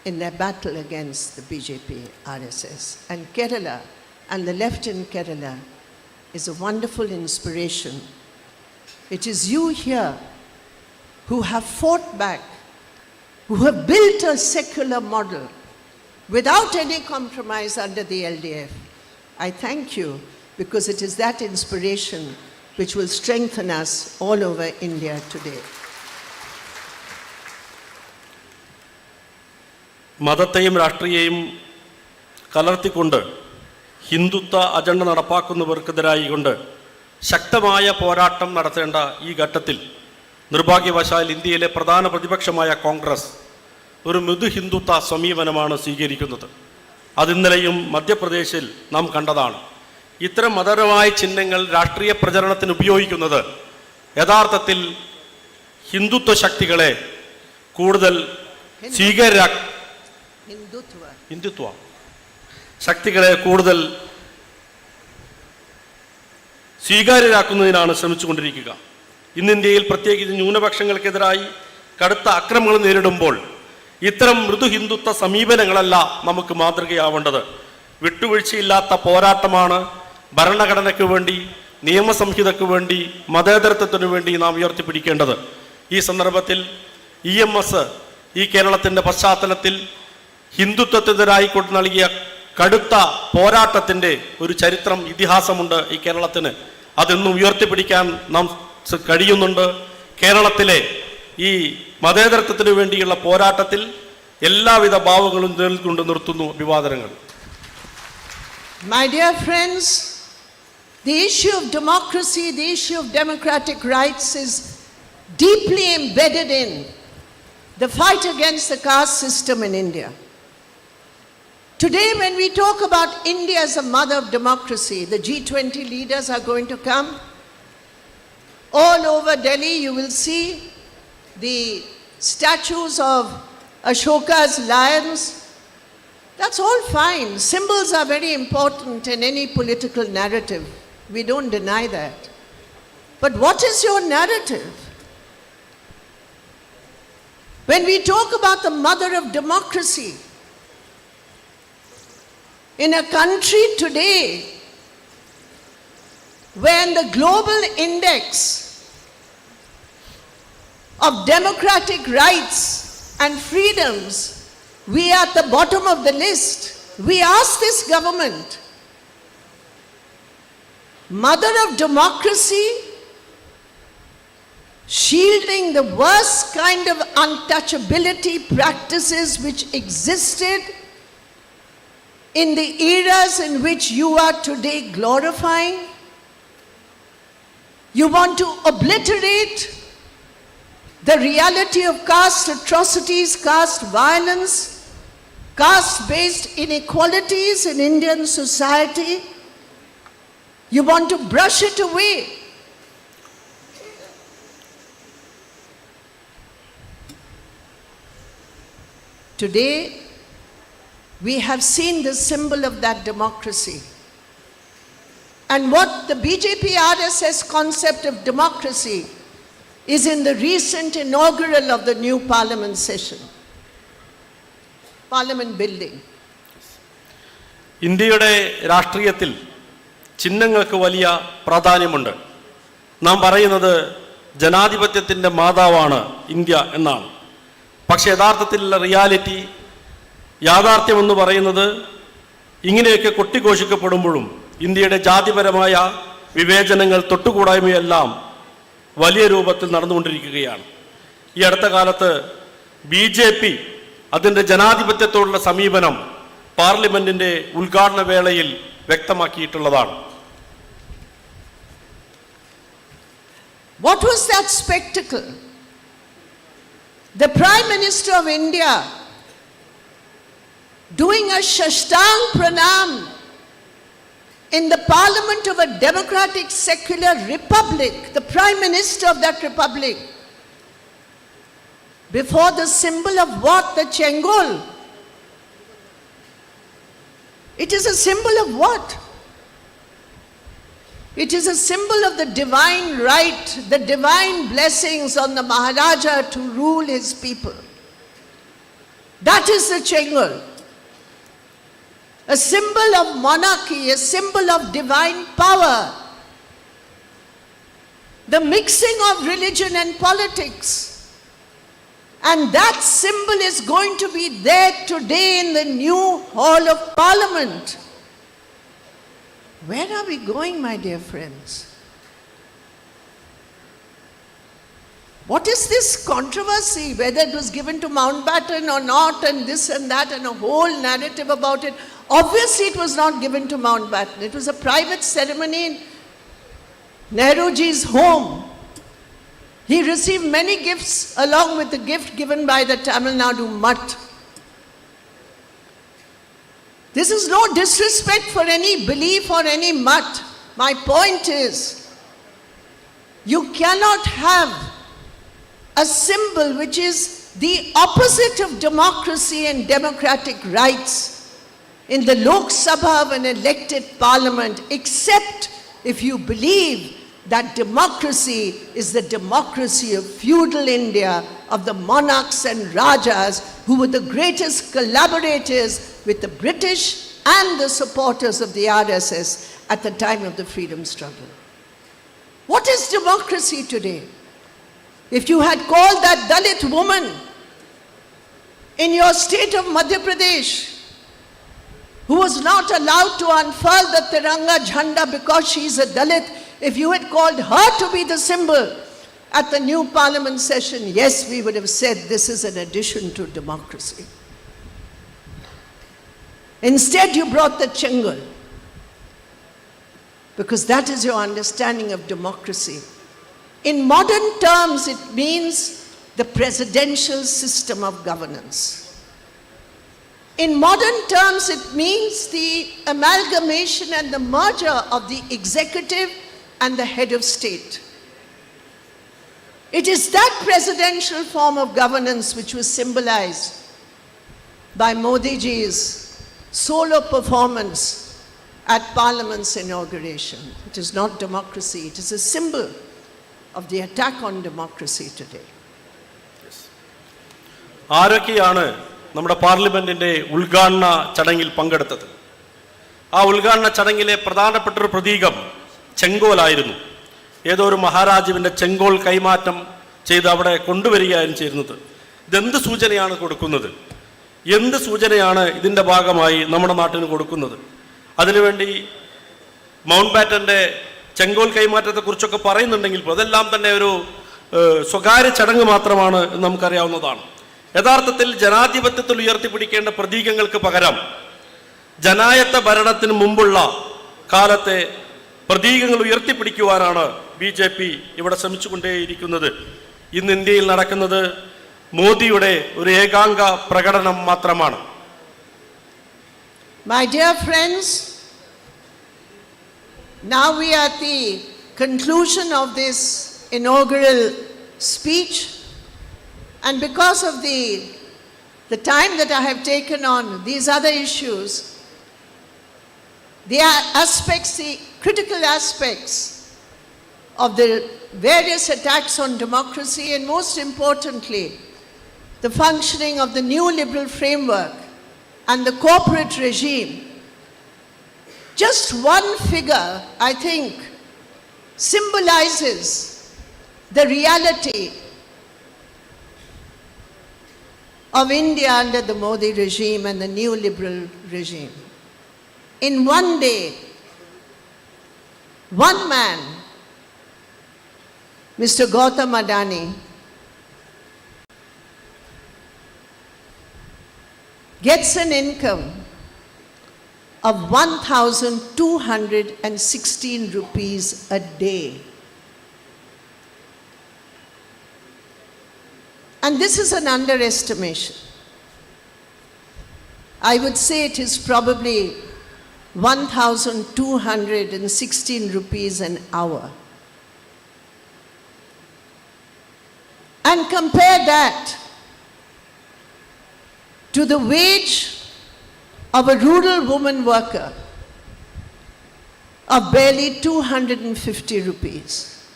in their battle against the BJP RSS. And Kerala and the left in Kerala is a wonderful inspiration. It is you here who have fought back, who have built a secular model without any compromise under the LDF. I thank you because it is that inspiration which will strengthen us all over India today. മതത്തെയും രാഷ്ട്രീയയും കലർത്തിക്കൊണ്ട് Hindutva agenda നടപ്പാക്കുന്നവർക്കെതിരായി കൊണ്ട് ശക്തമായ പോരാട്ടം നടത്തേണ്ട ഈ ഘട്ടത്തിൽ നിർഭാഗ്യവശാൽ ഇന്ത്യയിലെ പ്രധാന പ്രതിപക്ഷമായ കോൺഗ്രസ് ഒരു മൃദു ഹിന്ദുത്വ സമീപനമാണ് സ്വീകരിക്കുന്നത്. അതിന്നലെയും മധ്യപ്രദേശിൽ നാം കണ്ടതാണ്. ഇത്തരം മതപരമായ ചിഹ്നങ്ങൾ രാഷ്ട്രീയ പ്രചരണത്തിന് ഉപയോഗിക്കുന്നത് യഥാർത്ഥത്തിൽ ഹിന്ദുത്വ ശക്തികളെ കൂടുതൽ ഹിന്ദുത്വ ശക്തികളെ കൂടുതൽ സ്വീകാര്യരാക്കുന്നതിനാണ് ശ്രമിച്ചുകൊണ്ടിരിക്കുക. ഇന്ന് ഇന്ത്യയിൽ പ്രത്യേകിച്ച് ന്യൂനപക്ഷങ്ങൾക്കെതിരായി കടുത്ത അക്രമങ്ങൾ നേരിടുമ്പോൾ ഇത്തരം മൃദു ഹിന്ദുത്വ സമീപനങ്ങളല്ല നമുക്ക് മാതൃകയാവേണ്ടത്. വിട്ടുവീഴ്ചയില്ലാത്ത പോരാട്ടമാണ് ഭരണഘടനയ്ക്ക് വേണ്ടി, നിയമസംഹിതയ്ക്ക് വേണ്ടി, മതേതരത്വത്തിനു വേണ്ടി നാം ഉയർത്തിപ്പിടിക്കേണ്ടത്. ഈ സന്ദർഭത്തിൽ EMS ഈ കേരളത്തിൻ്റെ പശ്ചാത്തലത്തിൽ ഹിന്ദുത്വത്തിനെതിരായി കൊണ്ട് നൽകിയ കടുത്ത പോരാട്ടത്തിൻ്റെ ഒരു ചരിത്രം, ഇതിഹാസമുണ്ട് ഈ കേരളത്തിന്. അതൊന്നും ഉയർത്തിപ്പിടിക്കാൻ നാം കഴിയുന്നുണ്ട്. കേരളത്തിലെ ഈ മതേതരത്വത്തിനു വേണ്ടിയുള്ള പോരാട്ടത്തിൽ എല്ലാവിധ ഭാവങ്ങളും നേരിൽക്കൊണ്ട് നിർത്തുന്നു. അഭിവാദനങ്ങൾ. My dear friends, the issue of democracy, the issue of democratic rights is deeply embedded in the fight against the caste system in India. Today, when we talk about India as a mother of democracy, the G20 leaders are going to come. All over Delhi, you will see the statues of Ashoka's lions. That's all fine. Symbols are very important in any political narrative. We don't deny that. But what is your narrative? When we talk about the mother of democracy, in a country today when the global index of democratic rights and freedoms, we are at the bottom of the list. We ask this government, mother of democracy, shielding the worst kind of untouchability practices which existed in the eras in which you are today glorifying. You want to obliterate the reality of caste atrocities, caste violence, caste-based inequalities in Indian society. You want to brush it away. Today, we have seen the symbol of that democracy. And what the BJP RSS concept of democracy is in the recent inaugural of the new parliament session, parliament building. ഇന്ത്യയുടെ രാഷ്ട്രീയത്തിൽ ചിഹ്നങ്ങൾക്ക് വലിയ പ്രാധാന്യമുണ്ട്. നാം പറയുന്നത് ജനാധിപത്യത്തിൻ്റെ മാതാവാണ് India എന്നാണ്. പക്ഷേ യഥാർത്ഥത്തിലുള്ള റിയാലിറ്റി, യാഥാർത്ഥ്യമെന്ന് പറയുന്നത് ഇങ്ങനെയൊക്കെ കൊട്ടിഘോഷിക്കപ്പെടുമ്പോഴും ഇന്ത്യയുടെ ജാതിപരമായ വിവേചനങ്ങൾ, തൊട്ടുകൂടായ്മയെല്ലാം വലിയ രൂപത്തിൽ നടന്നുകൊണ്ടിരിക്കുകയാണ്. ഈ അടുത്ത കാലത്ത് BJP അതിൻ്റെ ജനാധിപത്യത്തോടുള്ള സമീപനം പാർലമെന്റിന്റെ ഉദ്ഘാടന വേളയിൽ വ്യക്തമാക്കിയിട്ടുള്ളതാണ്. What was that spectacle? The Prime Minister of India doing a Shashtang Pranam in the parliament of a democratic secular republic, the Prime Minister of that republic, before the symbol of what? The Chengol. It is a symbol of what? It is a symbol of the divine right, the divine blessings on the Maharaja to rule his people. That is the Chengol. A symbol of monarchy, a symbol of divine power. The mixing of religion and politics. And that symbol is going to be there today in the new Hall of Parliament. Where are we going, my dear friends? What is this controversy, whether it was given to Mountbatten or not, and this and that, and a whole narrative about it? Obviously, it was not given to Mountbatten. It was a private ceremony in Nehruji's home. He received many gifts along with the gift given by the Tamil Nadu Mutt. This is no disrespect for any belief or any mutt. My point is, you cannot have a symbol which is the opposite of democracy and democratic rights in the Lok Sabha of an elected parliament, except if you believe that democracy is the democracy of feudal India, of the monarchs and rajas who were the greatest collaborators with the British and the supporters of the RSS at the time of the freedom struggle. What is democracy today? If you had called that Dalit woman in your state of Madhya Pradesh, who was not allowed to unfurl the Tiranga Jhanda because she is a Dalit, if you had called her to be the symbol at the new parliament session, yes, we would have said this is an addition to democracy. Instead, you brought the Chengol, because that is your understanding of democracy. In modern terms, it means the presidential system of governance. In modern terms, it means the amalgamation and the merger of the executive and the head of state. It is that presidential form of governance which was symbolized by Modi ji's solo performance at Parliament's inauguration. It is not democracy, it is a symbol of the attack on democracy today. ആരൊക്കെയാണ് നമ്മുടെ പാർലമെന്റിന്റെ ഉദ്ഘാടന ചടങ്ങിൽ പങ്കെടുത്തത്? ആ ഉദ്ഘാടന ചടങ്ങിലെ പ്രധാനപ്പെട്ട ഒരു പ്രതീകം ചെങ്കോലായിരുന്നു. ഏതോ ഒരു മഹാരാജാവിൻ്റെ ചെങ്കോൽ കൈമാറ്റം ചെയ്ത് അവിടെ കൊണ്ടുവരികയായിരുന്നു ചെയ്യുന്നത്. ഇതെന്ത് സൂചനയാണ് കൊടുക്കുന്നത്? എന്ത് സൂചനയാണ് ഇതിൻ്റെ ഭാഗമായി നമ്മുടെ നാട്ടിന് കൊടുക്കുന്നത്? അതിനുവേണ്ടി മൗണ്ട്ബാറ്റൻ്റെ ചെങ്കോൽ കൈമാറ്റത്തെക്കുറിച്ചൊക്കെ പറയുന്നുണ്ടെങ്കിൽ അതെല്ലാം തന്നെ ഒരു സ്വകാര്യ ചടങ്ങ് മാത്രമാണ് എന്ന് നമുക്കറിയാവുന്നതാണ്. യഥാർത്ഥത്തിൽ ജനാധിപത്യത്തിൽ ഉയർത്തിപ്പിടിക്കേണ്ട പ്രതീകങ്ങൾക്ക് പകരം ജനായത്ത ഭരണത്തിന് മുമ്പുള്ള കാലത്തെ പ്രതീകങ്ങൾ ഉയർത്തിപ്പിടിക്കുവാനാണ് BJP ഇവിടെ ശ്രമിച്ചുകൊണ്ടേയിരിക്കുന്നത്. ഇന്ന് ഇന്ത്യയിൽ നടക്കുന്നത് മോദിയുടെ ഒരു ഏകാംഗ പ്രകടനം മാത്രമാണ്. My dear friends, now we are at the conclusion of this inaugural speech, and because of the time that I have taken on these other issues, the aspects, the critical aspects of the various attacks on democracy, and most importantly, the functioning of the new liberal framework and the corporate regime. Just one figure, I think, symbolizes the reality of India under the Modi regime and the new liberal regime. In one day, one man, Mr. Gautam Adani, gets an income of 1,216 rupees a day. And this is an underestimation. I would say it is probably 1,216 rupees an hour. And compare that to the wage of a rural woman worker of barely 250 rupees.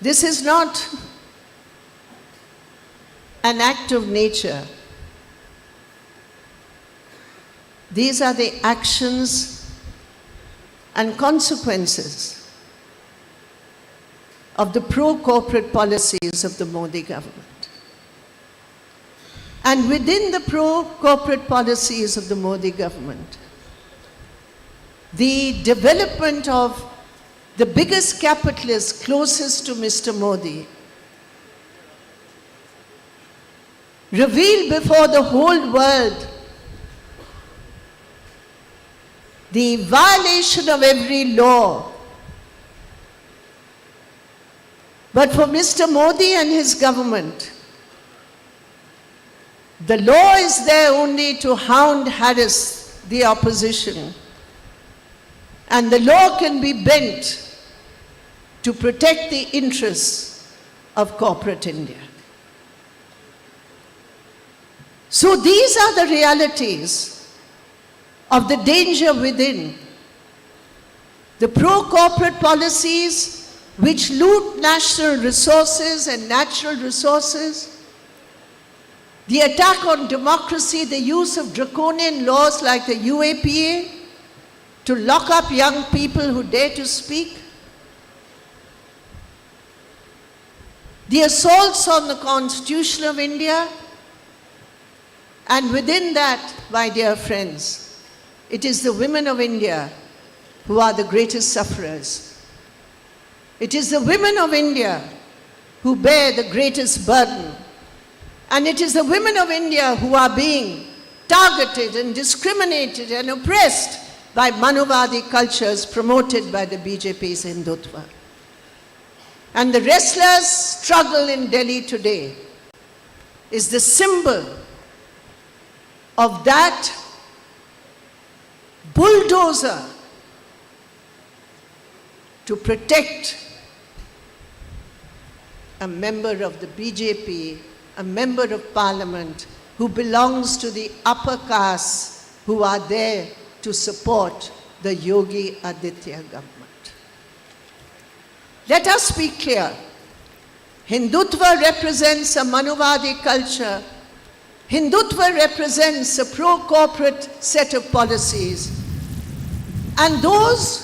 This is not an act of nature. These are the actions and consequences of the pro-corporate policies of the Modi government. And within the pro-corporate policies of the Modi government, the development of the biggest capitalist closest to Mr. Modi revealed before the whole world the violation of every law. But for Mr. Modi and his government, the law is there only to hound, harass the opposition. And the law can be bent to protect the interests of corporate India. So these are the realities of the danger within. The pro-corporate policies which loot national resources and natural resources, the attack on democracy, the use of draconian laws like the UAPA to lock up young people who dare to speak, the assaults on the Constitution of India, and within that, my dear friends, it is the women of India who are the greatest sufferers. It is the women of India who bear the greatest burden. And it is the women of India who are being targeted and discriminated and oppressed by Manuvadi cultures promoted by the BJP's Hindutva. And the restless struggle in Delhi today is the symbol of that bulldozer to protect a member of the BJP, a member of parliament who belongs to the upper caste who are there to support the Yogi Aditya government. Let us be clear. Hindutva represents a Manuvadi culture. Hindutva represents a pro-corporate set of policies. And those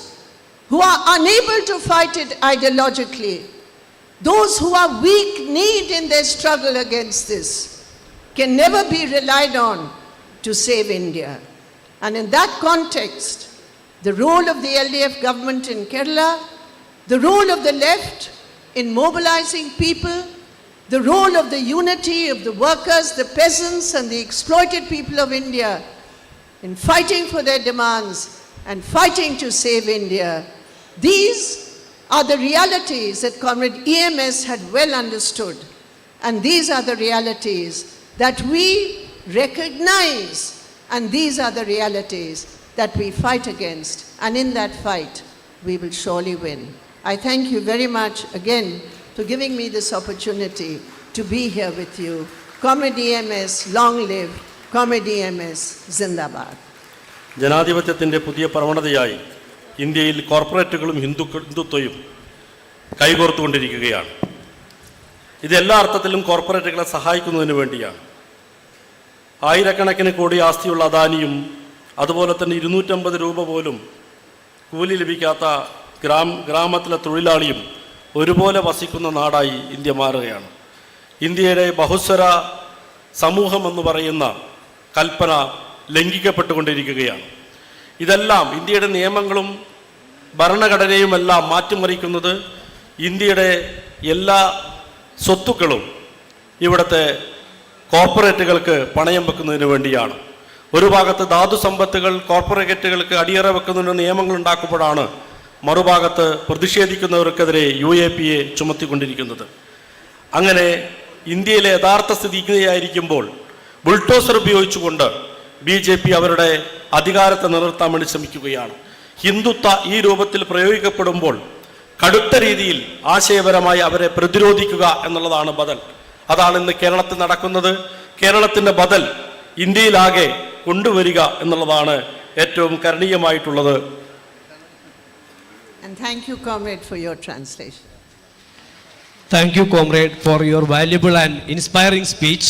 who are unable to fight it ideologically, those who are weak-kneed in their struggle against this, can never be relied on to save India. And in that context, the role of the LDF government in Kerala, the role of the left in mobilizing people, the role of the unity of the workers, the peasants, and the exploited people of India in fighting for their demands and fighting to save India, these are the realities that Comrade EMS had well understood. And these are the realities that we recognize. And these are the realities that we fight against. And in that fight, we will surely win. I thank you very much again for giving me this opportunity to be here with you. Comrade EMS, long live. Comrade EMS, Zindabad. ജനാധിപത്യത്തിൻ്റെ പുതിയ പ്രവണതയായി ഇന്ത്യയിൽ കോർപ്പറേറ്റുകളും ഹിന്ദുത്വയും കൈകോർത്തുകൊണ്ടിരിക്കുകയാണ്. ഇത് എല്ലാ അർത്ഥത്തിലും കോർപ്പറേറ്റുകളെ സഹായിക്കുന്നതിന് വേണ്ടിയാണ്. ആയിരക്കണക്കിന് കോടി ആസ്തിയുള്ള അദാനിയും അതുപോലെ തന്നെ 250 രൂപ പോലും കൂലി ലഭിക്കാത്ത ഗ്രാമത്തിലെ തൊഴിലാളിയും ഒരുപോലെ വസിക്കുന്ന നാടായി ഇന്ത്യ മാറുകയാണ്. ഇന്ത്യയുടെ ബഹുസ്വര സമൂഹം എന്ന് പറയുന്ന കൽപ്പന ലംഘിക്കപ്പെട്ടുകൊണ്ടിരിക്കുകയാണ്. ഇതെല്ലാം ഇന്ത്യയുടെ നിയമങ്ങളും ഭരണഘടനയുമെല്ലാം മാറ്റിമറിക്കുന്നത് ഇന്ത്യയുടെ എല്ലാ സ്വത്തുക്കളും ഇവിടുത്തെ കോർപ്പറേറ്റുകൾക്ക് പണയം വെക്കുന്നതിന് വേണ്ടിയാണ്. ഒരു ഭാഗത്ത് ധാതു സമ്പത്തുകൾ കോർപ്പറേറ്റുകൾക്ക് അടിയറ വെക്കുന്നതിന് നിയമങ്ങൾ ഉണ്ടാക്കുമ്പോഴാണ് മറുഭാഗത്ത് പ്രതിഷേധിക്കുന്നവർക്കെതിരെ UAPA ചുമത്തിക്കൊണ്ടിരിക്കുന്നത്. അങ്ങനെ ഇന്ത്യയിലെ യഥാർത്ഥ സ്ഥിതി ഇങ്ങനെയായിരിക്കുമ്പോൾ ബുൾഡോസർ ഉപയോഗിച്ചുകൊണ്ട് BJP അവരുടെ അധികാരത്തെ നിലനിർത്താൻ വേണ്ടി ശ്രമിക്കുകയാണ്. ഹിന്ദുത്വ ഈ രൂപത്തിൽ പ്രയോഗിക്കപ്പെടുമ്പോൾ കടുത്ത രീതിയിൽ ആശയപരമായി അവരെ പ്രതിരോധിക്കുക എന്നുള്ളതാണ് ബദൽ. അതാണ് ഇന്ന് കേരളത്തിൽ നടക്കുന്നത്. കേരളത്തിൻ്റെ ബദൽ ഇന്ത്യയിലാകെ കൊണ്ടുവരിക എന്നുള്ളതാണ് ഏറ്റവും കരണീയമായിട്ടുള്ളത്. And thank you, comrade, for your translation. Thank you, comrade, for your valuable and inspiring speech.